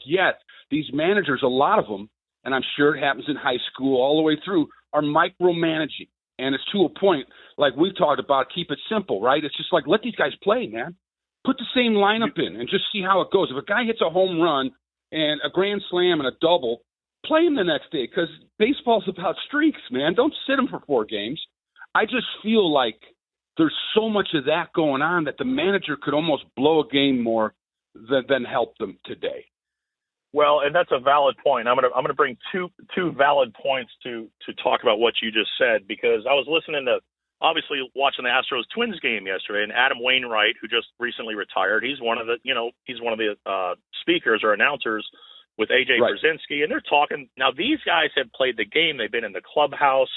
these managers, a lot of them, and I'm sure it happens in high school all the way through, are micromanaging. And it's to a point, like we've talked about, keep it simple, right? It's just like, let these guys play, man. Put the same lineup in and just see how it goes. If a guy hits a home run and a grand slam and a double, play him the next day, because baseball's about streaks, man. Don't sit him for 4 games. I just feel like there's so much of that going on that the manager could almost blow a game more than help them today. Well, and that's a valid point. I'm gonna bring two valid points to talk about what you just said, because I was listening to, obviously watching the Astros Twins game yesterday, and Adam Wainwright, who just recently retired, he's one of the speakers or announcers with AJ Brzezinski, and they're talking. Now these guys have played the game. They've been in the clubhouse.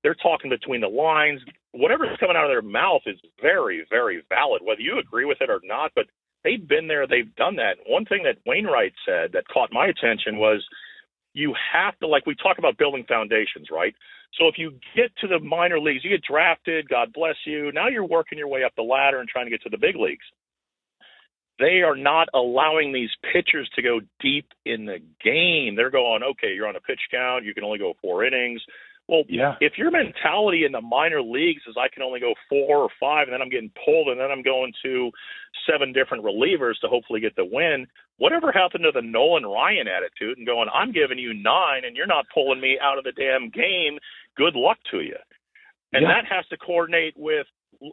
They're talking between the lines. Whatever's coming out of their mouth is very, very valid, whether you agree with it or not. But they've been there. They've done that. One thing that Wainwright said that caught my attention was you have to, like we talk about building foundations, right? So if you get to the minor leagues, you get drafted, God bless you. Now you're working your way up the ladder and trying to get to the big leagues. they are not allowing these pitchers to go deep in the game. They're going, okay, you're on a pitch count. You can only go 4 innings. Well, if your mentality in the minor leagues is I can only go 4 or 5, and then I'm getting pulled, and then I'm going to 7 different relievers to hopefully get the win, whatever happened to the Nolan Ryan attitude and going, I'm giving you 9, and you're not pulling me out of the damn game, good luck to you. And that has to coordinate with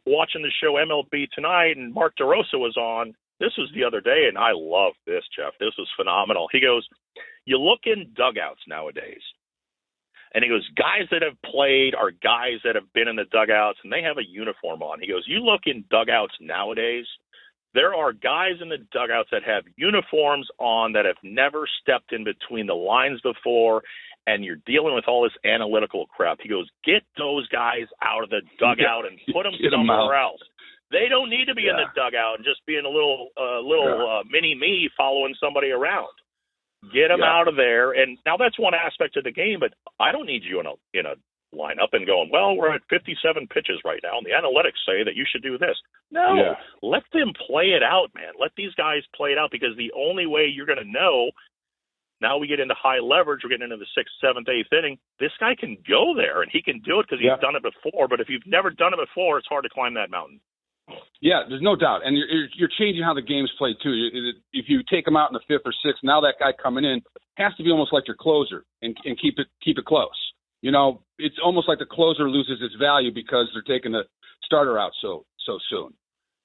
watching the show MLB Tonight, and Mark DeRosa was on. This was the other day, and I love this, Jeff. This was phenomenal. He goes, you look in dugouts nowadays, and he goes, guys that have played are guys that have been in the dugouts, and they have a uniform on. He goes, you look in dugouts nowadays, there are guys in the dugouts that have uniforms on that have never stepped in between the lines before, and you're dealing with all this analytical crap. He goes, get those guys out of the dugout and put them somewhere else. They don't need to be in the dugout and just being a little mini-me following somebody around. Get them out of there. And now that's one aspect of the game, but I don't need you in a lineup and going, well, we're at 57 pitches right now, and the analytics say that you should do this. No, let them play it out, man. Let these guys play it out, because the only way you're going to know, now we get into high leverage, we're getting into the 6th, 7th, 8th inning, this guy can go there, and he can do it because he's done it before. But if you've never done it before, it's hard to climb that mountain. Yeah, there's no doubt. And you're changing how the game's played, too. If you take him out in the 5th or 6th, now that guy coming in has to be almost like your closer and keep it close. You know, it's almost like the closer loses its value because they're taking the starter out so soon.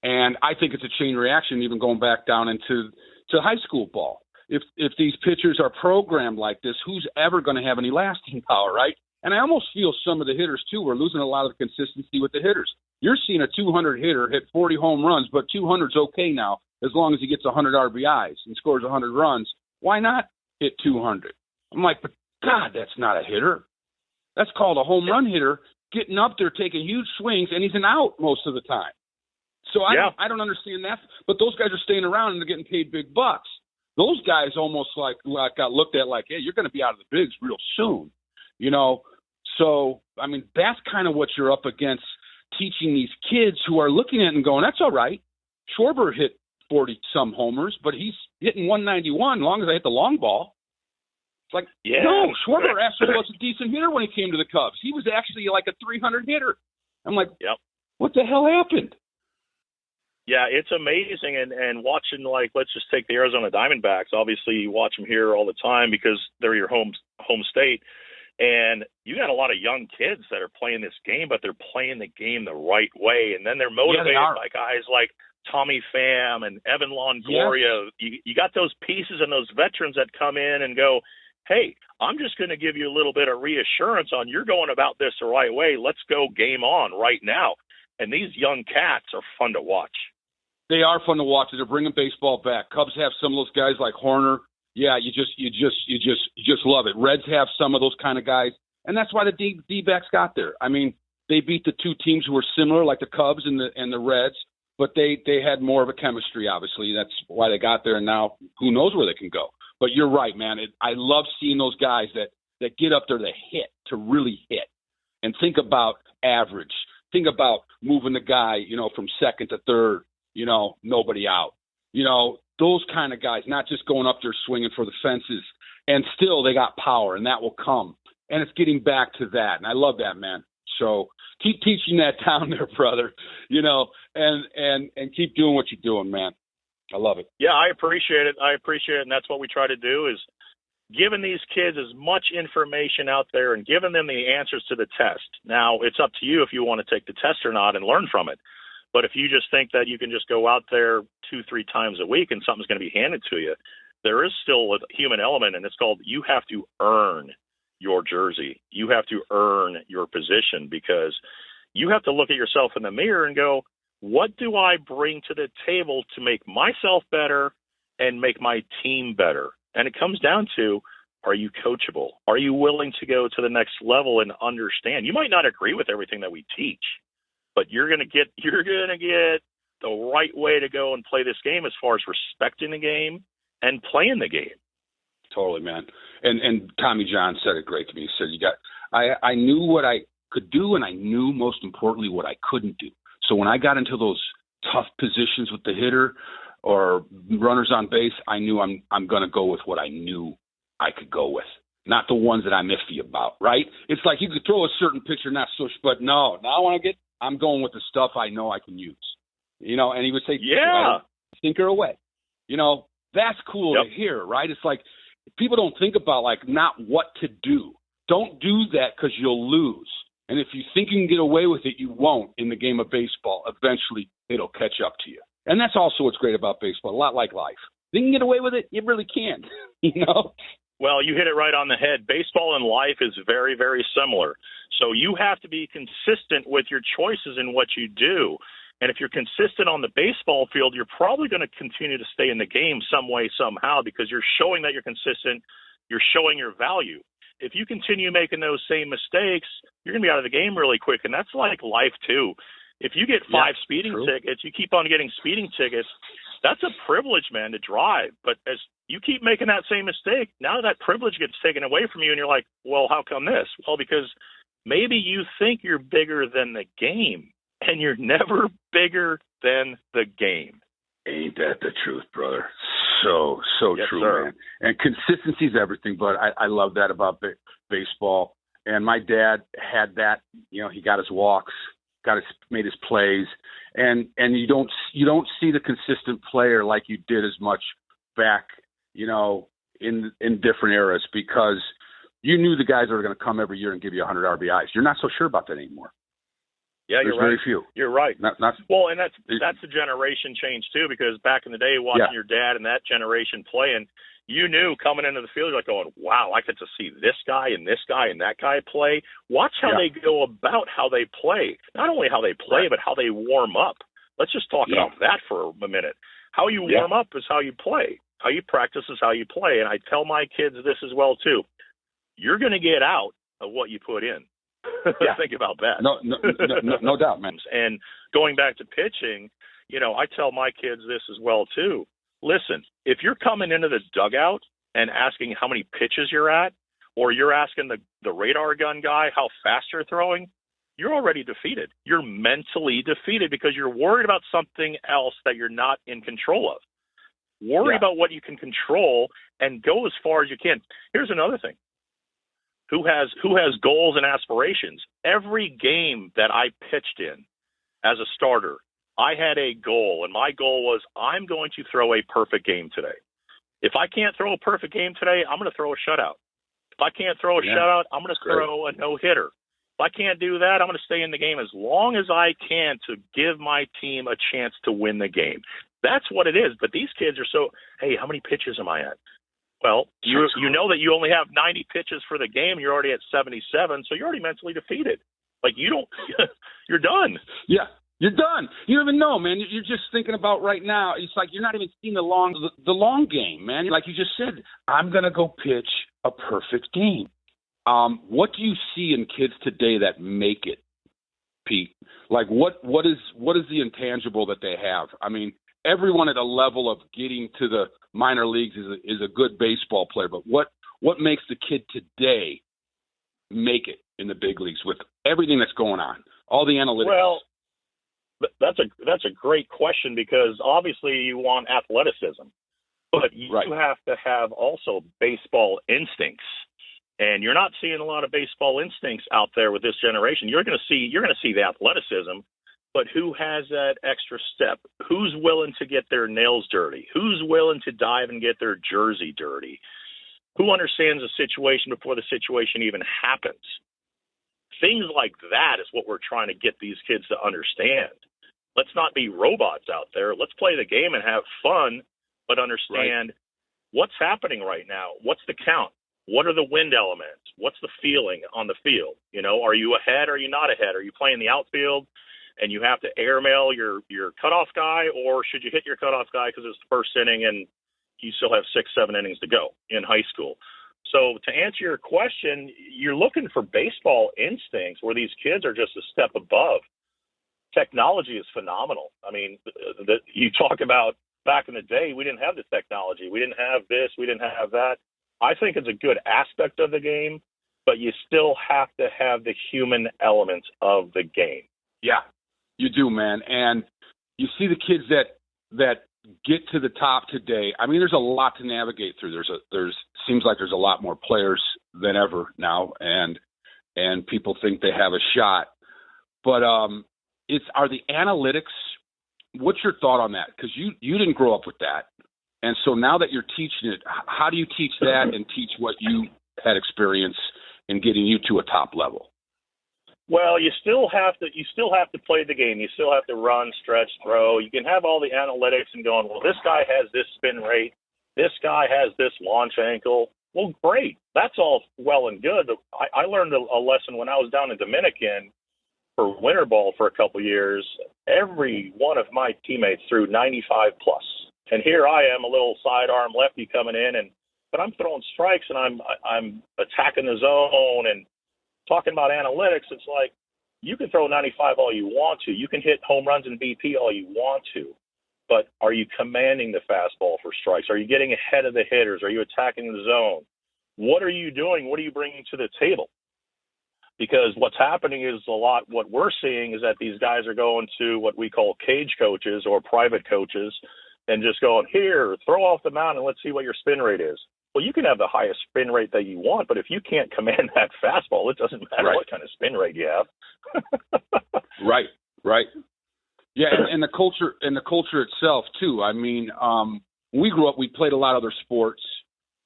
And I think it's a chain reaction, even going back down into high school ball. If these pitchers are programmed like this, who's ever going to have any lasting power, right? And I almost feel some of the hitters, too, we're losing a lot of the consistency with the hitters. You're seeing a 200 hitter hit 40 home runs, but 200's okay now as long as he gets 100 RBIs and scores 100 runs. Why not hit 200? I'm like, but God, that's not a hitter. That's called a home run hitter getting up there, taking huge swings, and he's an out most of the time. So I don't understand that. But those guys are staying around, and they're getting paid big bucks. Those guys almost like got looked at like, hey, you're going to be out of the bigs real soon. You know, so, I mean, that's kind of what you're up against, teaching these kids who are looking at it and going, that's all right. Schwarber hit 40-some homers, but he's hitting 191 as long as I hit the long ball. It's like, no, Schwarber actually was a decent hitter when he came to the Cubs. He was actually like a 300 hitter. I'm like, what the hell happened? Yeah, it's amazing. And watching, like, let's just take the Arizona Diamondbacks. Obviously, you watch them here all the time because they're your home state. And you got a lot of young kids that are playing this game, but they're playing the game the right way. And then they're motivated by guys like Tommy Pham and Evan Longoria. You got those pieces and those veterans that come in and go, hey, I'm just going to give you a little bit of reassurance on you're going about this the right way. Let's go game on right now. And these young cats are fun to watch. They are fun to watch. They're bringing baseball back. Cubs have some of those guys like Horner. Yeah, you just love it. Reds have some of those kind of guys, and that's why the D-backs got there. I mean, they beat the two teams who were similar, like the Cubs and the Reds, but they had more of a chemistry. Obviously, that's why they got there. And now, who knows where they can go? But you're right, man. I love seeing those guys that get up there to really hit, and think about average. Think about moving the guy, from second to third. Nobody out. Those kind of guys, not just going up there swinging for the fences, and still they got power, and that will come. And it's getting back to that, and I love that, man. So keep teaching that down there, brother, and keep doing what you're doing, man. I love it. Yeah, I appreciate it. And that's what we try to do is giving these kids as much information out there and giving them the answers to the test. Now, it's up to you if you want to take the test or not and learn from it. But if you just think that you can just go out there 2-3 times a week and something's going to be handed to you, there is still a human element, and it's called you have to earn your jersey. You have to earn your position, because you have to look at yourself in the mirror and go, what do I bring to the table to make myself better and make my team better? And it comes down to, are you coachable? Are you willing to go to the next level and understand? You might not agree with everything that we teach, but you're going to get the right way to go and play this game as far as respecting the game and playing the game. Totally, man. And Tommy John said it great to me. He said, I knew what I could do, and I knew, most importantly, what I couldn't do. So when I got into those tough positions with the hitter, or runners on base, I knew I'm going to go with what I knew I could go with, not the ones that I'm iffy about, right? It's like you could throw a certain picture, not so, but no, now I'm going with the stuff I know I can use, and he would say, yeah, sinker away. That's cool to hear, right? It's like people don't think about not what to do. Don't do that because you'll lose. And if you think you can get away with it, you won't in the game of baseball. Eventually, it'll catch up to you. And that's also what's great about baseball, a lot like life. You can get away with it, you really can, Well, you hit it right on the head. Baseball and life is very, very similar. So you have to be consistent with your choices in what you do. And if you're consistent on the baseball field, you're probably going to continue to stay in the game some way, somehow, because you're showing that you're consistent. You're showing your value. If you continue making those same mistakes, you're going to be out of the game really quick. And that's like life, too. If you get 5 speeding tickets, you keep on getting speeding tickets. That's a privilege, man, to drive. But as you keep making that same mistake, now that privilege gets taken away from you, and you're like, well, how come this? Well, because maybe you think you're bigger than the game, and you're never bigger than the game. Ain't that the truth, brother? So yes, true, sir. man. And consistency is everything, but I love that about baseball. And my dad had that. He got his walks, made his plays, and you don't see the consistent player like you did as much back, in different eras, because you knew the guys that were going to come every year and give you 100 RBIs. You're not so sure about that anymore. Yeah, There's you're right. very few. You're right. Well, and that's a generation change too, because back in the day, watching your dad and that generation playing, you knew coming into the field, you're like going, wow, I get to see this guy and that guy play. Watch how they go about how they play. Not only how they play, but how they warm up. Let's just talk about that for a minute. How you warm up is how you play. How you practice is how you play. And I tell my kids this as well too. You're going to get out of what you put in. Think about that. No doubt, man. And going back to pitching, I tell my kids this as well too. Listen, if you're coming into the dugout and asking how many pitches you're at, or you're asking the radar gun guy how fast you're throwing, you're already defeated. You're mentally defeated because you're worried about something else that you're not in control of. Worry about what you can control and go as far as you can. Here's another thing. Who has goals and aspirations? Every game that I pitched in as a starter, I had a goal, and my goal was I'm going to throw a perfect game today. If I can't throw a perfect game today, I'm going to throw a shutout. If I can't throw a shutout, I'm going to throw a no-hitter. If I can't do that, I'm going to stay in the game as long as I can to give my team a chance to win the game. That's what it is. But these kids are hey, how many pitches am I at? Well, you know that you only have 90 pitches for the game. You're already at 77, so you're already mentally defeated. You're done. Yeah, you're done. You don't even know, man. You're just thinking about right now. It's like you're not even seeing the long game, man. Like you just said, I'm going to go pitch a perfect game. What do you see in kids today that make it, Pete? Like what is the intangible that they have? I mean, everyone at a level of getting to the minor leagues is a good baseball player, but what makes the kid today make it in the big leagues with everything that's going on, all the analytics? Well, that's a great question, because obviously you want athleticism, but you have to have also baseball instincts, and you're not seeing a lot of baseball instincts out there with this generation. You're going to see the athleticism. But who has that extra step? Who's willing to get their nails dirty? Who's willing to dive and get their jersey dirty? Who understands the situation before the situation even happens? Things like that is what we're trying to get these kids to understand. Let's not be robots out there. Let's play the game and have fun, but understand what's happening right now. What's the count? What are the wind elements? What's the feeling on the field? Are you ahead or are you not ahead? Are you playing the outfield and you have to airmail your cutoff guy, or should you hit your cutoff guy because it's the first inning and you still have 6-7 innings to go in high school? So to answer your question, you're looking for baseball instincts where these kids are just a step above. Technology is phenomenal. I mean, you talk about back in the day, we didn't have the technology. We didn't have this. We didn't have that. I think it's a good aspect of the game, but you still have to have the human elements of the game. Yeah. You do, man. And you see the kids that get to the top today, I mean, there's a lot to navigate through. Seems like there's a lot more players than ever now, and people think they have a shot. But are the analytics? What's your thought on that? Because you didn't grow up with that, and so now that you're teaching it, how do you teach that and teach what you had experience in getting you to a top level? Well, you still have to play the game. You still have to run, stretch, throw. You can have all the analytics and going, well, this guy has this spin rate, this guy has this launch ankle. Well, great. That's all well and good. I learned a lesson when I was down in Dominican for winter ball for a couple of years. Every one of my teammates threw 95 plus, and here I am, a little sidearm lefty coming in, but I'm throwing strikes and I'm attacking the zone and talking about analytics. It's like you can throw 95 all you want to. You can hit home runs and BP all you want to. But are you commanding the fastball for strikes? Are you getting ahead of the hitters? Are you attacking the zone? What are you doing? What are you bringing to the table? Because what's happening is what we're seeing is that these guys are going to what we call cage coaches or private coaches and just going, here, throw off the mound and let's see what your spin rate is. Well, you can have the highest spin rate that you want, but if you can't command that fastball, it doesn't matter what kind of spin rate you have. Right. Yeah, and the culture itself too. I mean, when we grew up, we played a lot of other sports.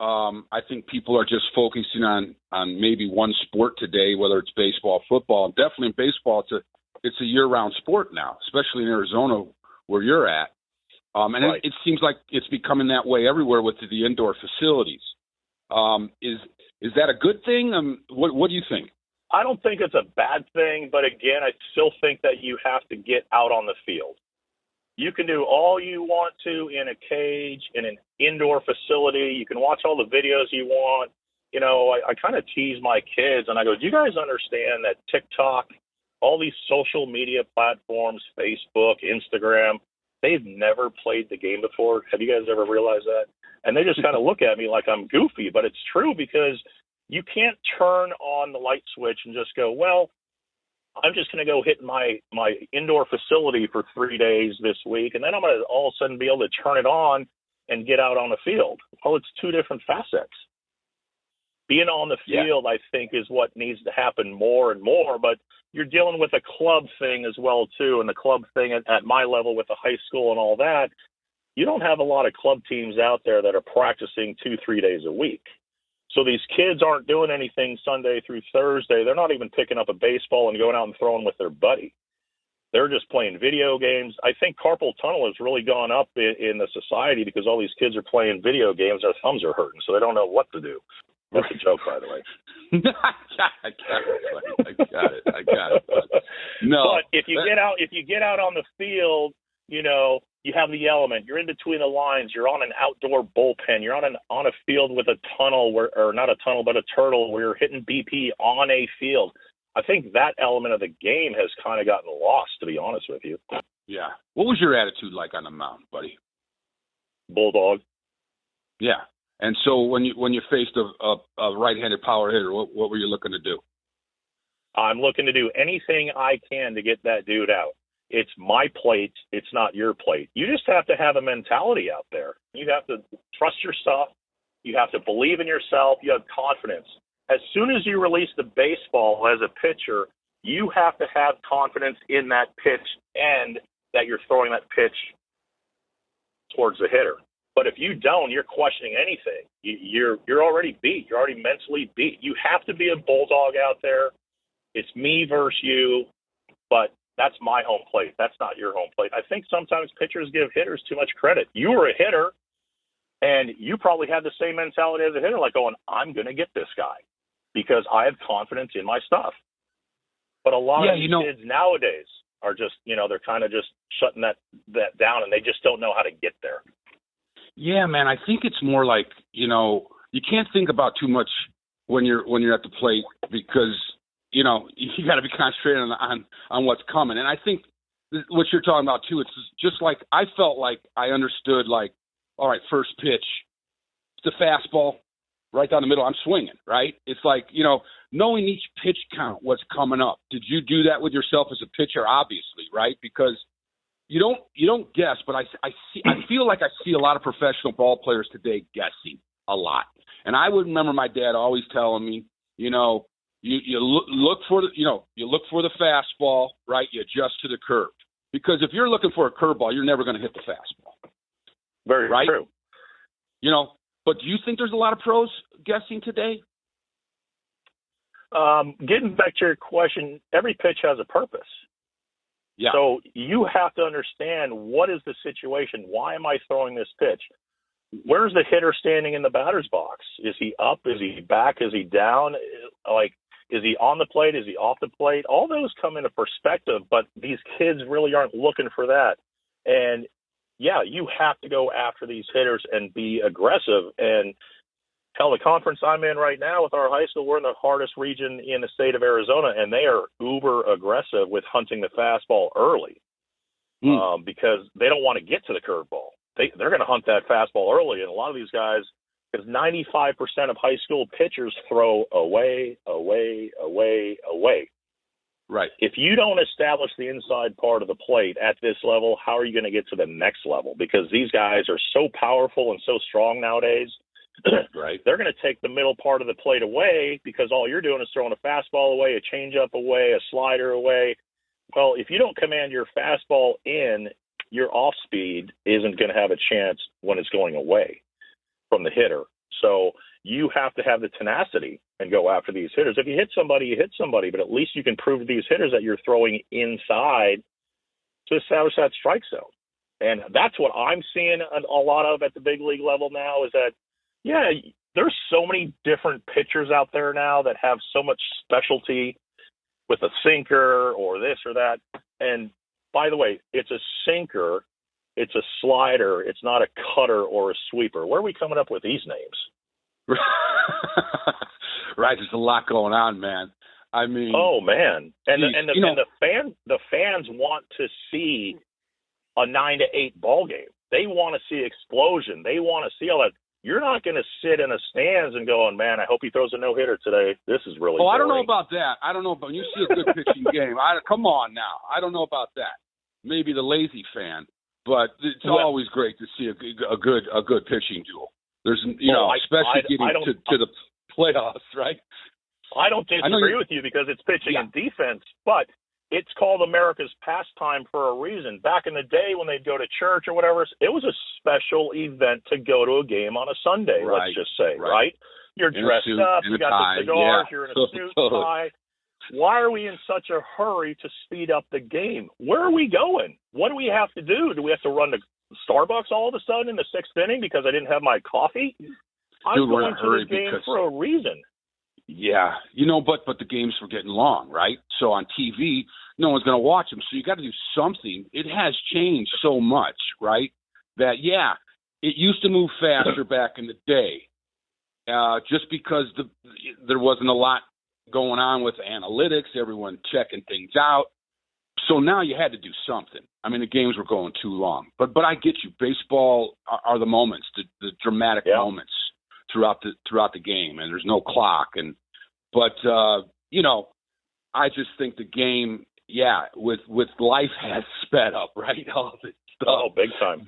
I think people are just focusing on maybe one sport today, whether it's baseball, football, and definitely in baseball, it's a year-round sport now, especially in Arizona where you're at. And it seems like it's becoming that way everywhere with the indoor facilities. Is that a good thing? What do you think? I don't think it's a bad thing, but again, I still think that you have to get out on the field. You can do all you want to in a cage, in an indoor facility. You can watch all the videos you want. You know, I kind of tease my kids, and I go, do you guys understand that TikTok, all these social media platforms, Facebook, Instagram, they've never played the game before? Have you guys ever realized that? And they just kind of look at me like I'm goofy, but it's true because you can't turn on the light switch and just go, well, I'm just going to go hit my indoor facility for 3 days this week, and then I'm going to all of a sudden be able to turn it on and get out on the field. Well, it's two different facets. Being on the field, I think, is what needs to happen more and more, but you're dealing with a club thing as well, too, and the club thing at my level with the high school and all that, you don't have a lot of club teams out there that are practicing 2-3 days a week. So these kids aren't doing anything Sunday through Thursday. They're not even picking up a baseball and going out and throwing with their buddy. They're just playing video games. I think carpal tunnel has really gone up in the society because all these kids are playing video games. Their thumbs are hurting, so they don't know what to do. That's a joke, by the way. I got it. No. But if you get out on the field, you know, you have the element. You're in between the lines. You're on an outdoor bullpen. You're on a field with a tunnel, or not a tunnel, but a turtle, where you're hitting BP on a field. I think that element of the game has kind of gotten lost, to be honest with you. Yeah. What was your attitude like on the mound, buddy? Bulldog. Yeah. And so when you faced a right-handed power hitter, what were you looking to do? I'm looking to do anything I can to get that dude out. It's my plate. It's not your plate. You just have to have a mentality out there. You have to trust your stuff. You have to believe in yourself. You have confidence. As soon as you release the baseball as a pitcher, you have to have confidence in that pitch and that you're throwing that pitch towards the hitter. But if you don't, you're questioning anything. You're already beat. You're already mentally beat. You have to be a bulldog out there. It's me versus you, but that's my home plate. That's not your home plate. I think sometimes pitchers give hitters too much credit. You were a hitter, and you probably had the same mentality as a hitter, like going, I'm going to get this guy because I have confidence in my stuff. But a lot of these kids nowadays are just, they're kind of just shutting that down, and they just don't know how to get there. Yeah, man, I think it's more like, you can't think about too much when you're at the plate because, you got to be concentrated on what's coming. And I think what you're talking about, too, it's just like I felt like I understood, like, all right, first pitch, it's the fastball right down the middle. I'm swinging, right? It's like, knowing each pitch count, what's coming up. Did you do that with yourself as a pitcher? Obviously, right? Because you don't guess, but I feel like I see a lot of professional ball players today guessing a lot. And I would remember my dad always telling me, you look for the fastball, right? You adjust to the curve. Because if you're looking for a curveball, you're never going to hit the fastball. Very right? true. But do you think there's a lot of pros guessing today? Getting back to your question, every pitch has a purpose. Yeah. So you have to understand, what is the situation? Why am I throwing this pitch? Where's the hitter standing in the batter's box? Is he up? Is he back? Is he down? Is he on the plate? Is he off the plate? All those come into perspective, but these kids really aren't looking for that. And yeah, you have to go after these hitters and be aggressive. And hell, the conference I'm in right now with our high school, we're in the hardest region in the state of Arizona, and they are uber aggressive with hunting the fastball early because they don't want to get to the curveball. They're going to hunt that fastball early, and a lot of these guys, because 95% of high school pitchers throw away. Right. If you don't establish the inside part of the plate at this level, how are you going to get to the next level? Because these guys are so powerful and so strong nowadays. Right. They're going to take the middle part of the plate away because all you're doing is throwing a fastball away, a changeup away, a slider away. Well, if you don't command your fastball in, your off speed isn't going to have a chance when it's going away from the hitter. So you have to have the tenacity and go after these hitters. If you hit somebody, you hit somebody, but at least you can prove to these hitters that you're throwing inside to establish that strike zone. And that's what I'm seeing a lot of at the big league level now is that, yeah, there's so many different pitchers out there now that have so much specialty with a sinker or this or that. And by the way, it's a sinker, it's a slider, it's not a cutter or a sweeper. Where are we coming up with these names? Right, there's a lot going on, man. I mean, oh man, and geez, the fans want to see a 9-8 ball game. They want to see explosion. They want to see all that. You're not going to sit in the stands and going, man, I hope he throws a no-hitter today. This is really boring. I don't know about that. I don't know about when you see a good pitching game. Come on now. I don't know about that. Maybe the lazy fan, but it's always great to see a good pitching duel. There's especially getting to the playoffs, right? I don't disagree with you because it's pitching and defense, but it's called America's pastime for a reason. Back in the day when they'd go to church or whatever, it was a special event to go to a game on a Sunday, right. Let's just say, right? You're dressed up, you got the cigars, you're in a suit, tie. Why are we in such a hurry to speed up the game? Where are we going? What do we have to do? Do we have to run to Starbucks all of a sudden in the sixth inning because I didn't have my coffee? I'm going to this game for a reason. Yeah, but the games were getting long, right? So on TV, no one's going to watch them. So you got to do something. It has changed so much, right? That, it used to move faster back in the day just because there wasn't a lot going on with analytics, everyone checking things out. So now you had to do something. I mean, the games were going too long. But I get you. Baseball are the moments, the dramatic moments throughout the game, and there's no clock. But I just think the game, with life has sped up, right? All this stuff. Oh, big time.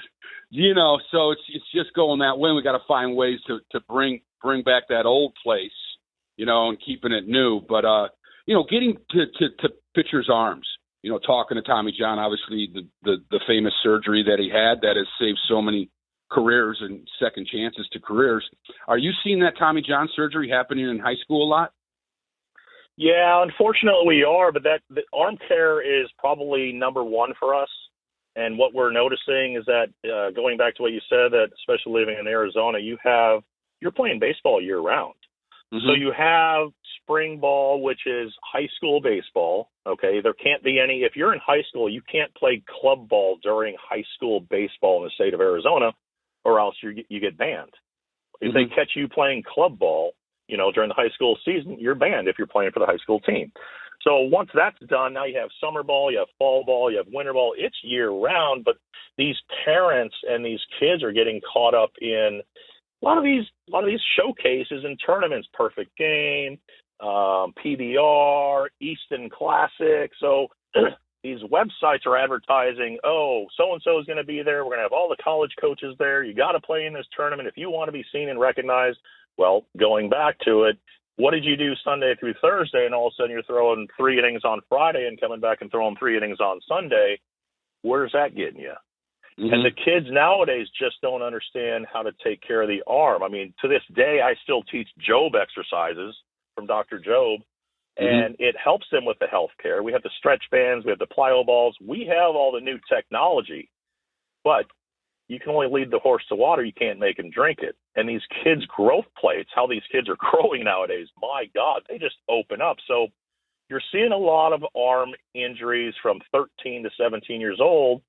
So it's just going that way. We got to find ways to bring back that old place, and keeping it new. But getting to pitchers' arms. Talking to Tommy John, obviously the famous surgery that he had that has saved so many careers and second chances to careers. Are you seeing that Tommy John surgery happening in high school a lot? Yeah, unfortunately we are, but the arm care is probably number one for us. And what we're noticing is that going back to what you said, that especially living in Arizona, you're playing baseball year round. Mm-hmm. So you have spring ball, which is high school baseball. Okay, there can't be any. If you're in high school, you can't play club ball during high school baseball in the state of Arizona, or else you get banned. If they catch you playing club ball, during the high school season, you're banned if you're playing for the high school team. So once that's done, now you have summer ball, you have fall ball, you have winter ball. It's year round, but these parents and these kids are getting caught up in a lot of these showcases and tournaments, Perfect Game, PBR, Easton Classic. So these websites are advertising, oh, so-and-so is going to be there. We're going to have all the college coaches there. You got to play in this tournament if you want to be seen and recognized. Well, going back to it, what did you do Sunday through Thursday? And all of a sudden you're throwing 3 innings on Friday and coming back and throwing 3 innings on Sunday. Where's that getting you? Mm-hmm. And the kids nowadays just don't understand how to take care of the arm. I mean, to this day, I still teach Job exercises from Dr. Job, and it helps them with the health care. We have the stretch bands, we have the plyo balls. We have all the new technology, but you can only lead the horse to water. You can't make him drink it. And these kids' growth plates, how these kids are growing nowadays, my God, they just open up. So you're seeing a lot of arm injuries from 13 to 17 years old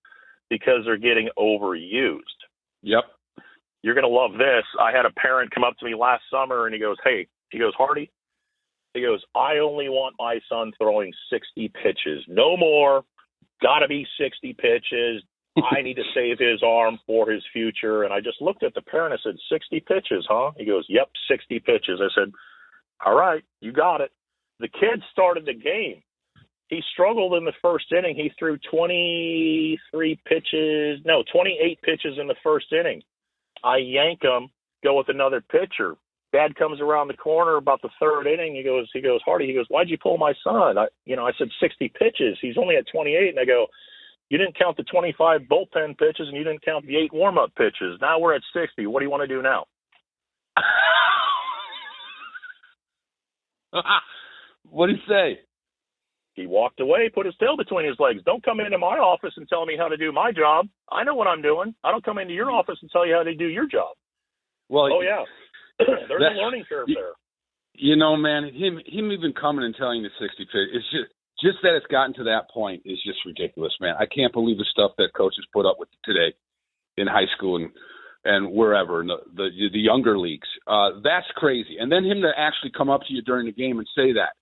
because they're getting overused. Yep. You're going to love this. I had a parent come up to me last summer, and he goes, Hardy, he goes, I only want my son throwing 60 pitches. No more. Got to be 60 pitches. I need to save his arm for his future. And I just looked at the parent. I said, 60 pitches, huh? He goes, yep, 60 pitches. I said, all right, you got it. The kid started the game. He struggled in the first inning. He threw 28 pitches in the first inning. I yank him, go with another pitcher. Dad comes around the corner about the third inning. He goes, Hardy, why'd you pull my son? I said 60 pitches. He's only at 28. And I go, you didn't count the 25 bullpen pitches, and you didn't count the 8 warm-up pitches. Now we're at 60. What do you want to do now? What did he say? He walked away, put his tail between his legs. Don't come into my office and tell me how to do my job. I know what I'm doing. I don't come into your office and tell you how to do your job. Well, oh, yeah. There's a learning curve there. You know, man, him even coming and telling you the 60 pitch, it's just that it's gotten to that point is just ridiculous, man. I can't believe the stuff that coaches put up with today in high school and wherever, in the younger leagues. That's crazy. And then him to actually come up to you during the game and say that.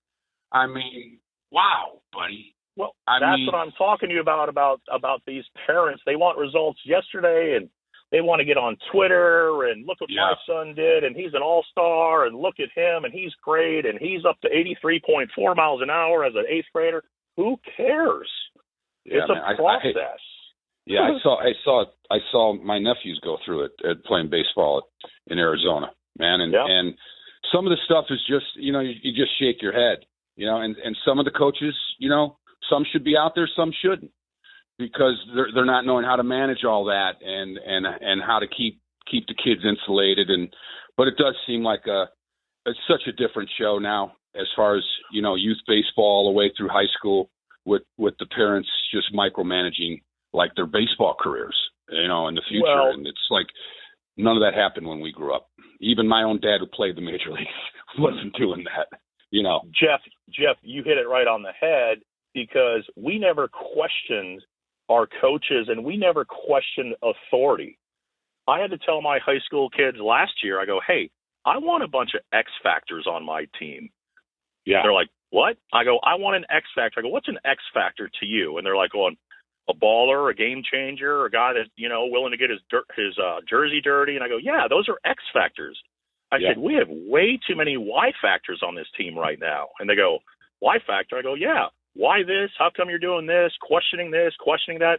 I mean, wow, buddy. Well, that's what I'm talking to you about these parents. They want results yesterday, and they want to get on Twitter and look what my son did, and he's an all-star, and look at him, and he's great, and he's up to 83.4 miles an hour as an 8th grader. Who cares? It's a process. I saw my nephews go through it at playing baseball in Arizona, man, and some of the stuff is just, you just shake your head, and some of the coaches, some should be out there, some shouldn't, because they're not knowing how to manage all that and how to keep the kids insulated. But it does seem like it's such a different show now as far as, youth baseball all the way through high school with the parents just micromanaging like their baseball careers, in the future. Well, and it's like none of that happened when we grew up. Even my own dad who played the major leagues wasn't doing that, Jeff, you hit it right on the head, because we never questioned our coaches, and we never questioned authority. I had to tell my high school kids last year, I go, hey, I want a bunch of X factors on my team. Yeah. They're like, what? I go, I want an X factor. I go, what's an X factor to you? And they're like, well, a baller, a game changer, a guy that's, willing to get his jersey dirty. And I go, yeah, those are X factors. I said, we have way too many Y factors on this team right now. And they go, Y factor? I go, yeah. Why this? How come you're doing this? Questioning that.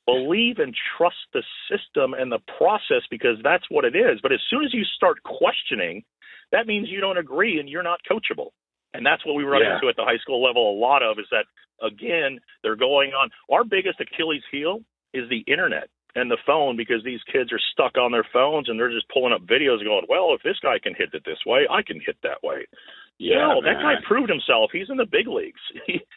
Believe and trust the system and the process, because that's what it is. But as soon as you start questioning, that means you don't agree and you're not coachable. And that's what we run into at the high school level a lot of, is that, again, they're going on. Our biggest Achilles heel is the internet and the phone, because these kids are stuck on their phones and they're just pulling up videos and going, well, if this guy can hit it this way, I can hit that way. Yeah, no, that guy proved himself. He's in the big leagues.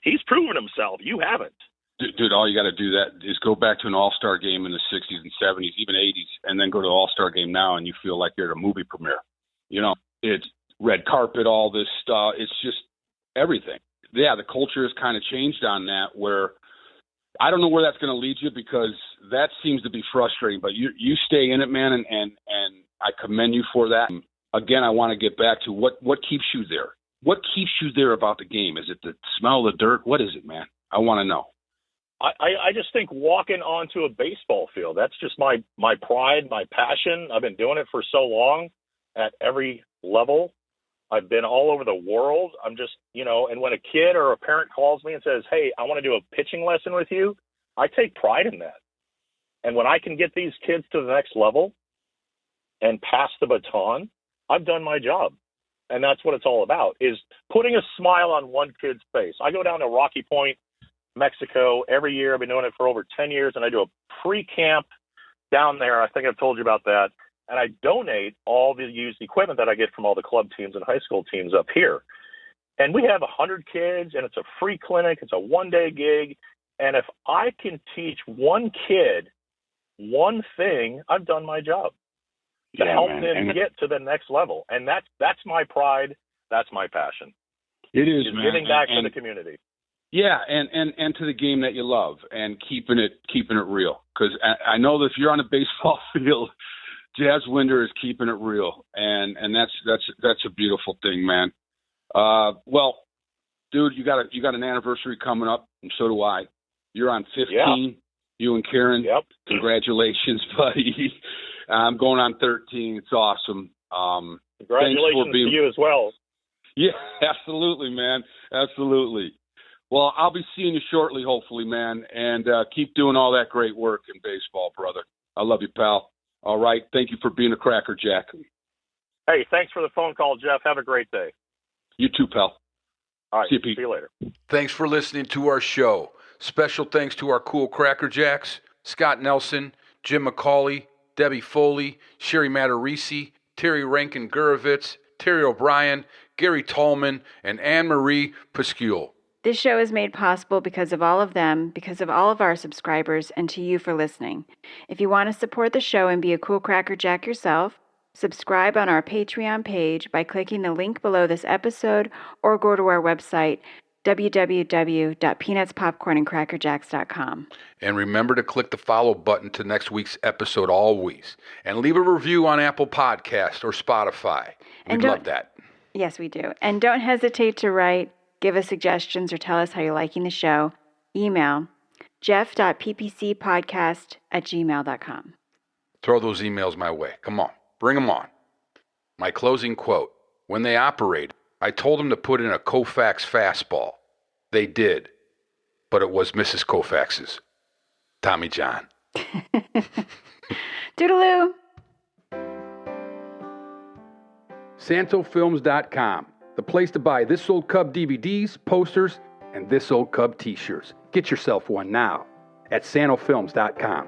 He's proven himself. You haven't. Dude, all you got to do that is go back to an all-star game in the 60s and 70s, even 80s, and then go to an all-star game now, and you feel like you're at a movie premiere. It's red carpet, all this stuff. It's just everything. Yeah, the culture has kind of changed on that, where I don't know where that's going to lead you, because that seems to be frustrating. But you stay in it, man, and I commend you for that. Again, I want to get back to what keeps you there. What keeps you there about the game? Is it the smell of the dirt? What is it, man? I want to know. I just think walking onto a baseball field, that's just my pride, my passion. I've been doing it for so long at every level. I've been all over the world. I'm just, and when a kid or a parent calls me and says, hey, I want to do a pitching lesson with you, I take pride in that. And when I can get these kids to the next level and pass the baton, I've done my job. And that's what it's all about, is putting a smile on one kid's face. I go down to Rocky Point, Mexico every year. I've been doing it for over 10 years, and I do a pre-camp down there. I think I've told you about that. And I donate all the used equipment that I get from all the club teams and high school teams up here. And we have 100 kids, and it's a free clinic. It's a one-day gig. And if I can teach one kid one thing, I've done my job to help them get to the next level. And that's my pride. That's my passion. It is, man. Giving back to the community. Yeah, and to the game that you love, and keeping it real. Because I know that if you're on a baseball field, Jazz Winder is keeping it real, and that's a beautiful thing, man. Well, dude, you got an anniversary coming up, and so do I. You're on 15. Yeah. You and Karen. Yep. Congratulations, buddy. I'm going on 13. It's awesome. Congratulations to you as well. Yeah, absolutely, man. Absolutely. Well, I'll be seeing you shortly, hopefully, man, and keep doing all that great work in baseball, brother. I love you, pal. All right. Thank you for being a crackerjack. Hey, thanks for the phone call, Jeff. Have a great day. You too, pal. All right. See you, Pete. See you later. Thanks for listening to our show. Special thanks to our cool crackerjacks, Scott Nelson, Jim McCauley, Debbie Foley, Sherry Matarisi, Terry Rankin-Gurovitz, Terry O'Brien, Gary Tallman, and Anne-Marie Pascule. This show is made possible because of all of them, because of all of our subscribers, and to you for listening. If you want to support the show and be a cool crackerjack yourself, subscribe on our Patreon page by clicking the link below this episode or go to our website, www.peanutspopcornandcrackerjacks.com. And remember to click the follow button to next week's episode always. And leave a review on Apple Podcasts or Spotify. We'd love that. Yes, we do. And don't hesitate to write, give us suggestions, or tell us how you're liking the show. Email jeff.ppcpodcast@gmail.com. Throw those emails my way. Come on. Bring them on. My closing quote. When they operated, I told them to put in a Koufax fastball. They did. But it was Mrs. Koufax's. Tommy John. Toodaloo. SantoFilms.com. The place to buy This Old Cub DVDs, posters, and This Old Cub t-shirts. Get yourself one now at SantoFilms.com.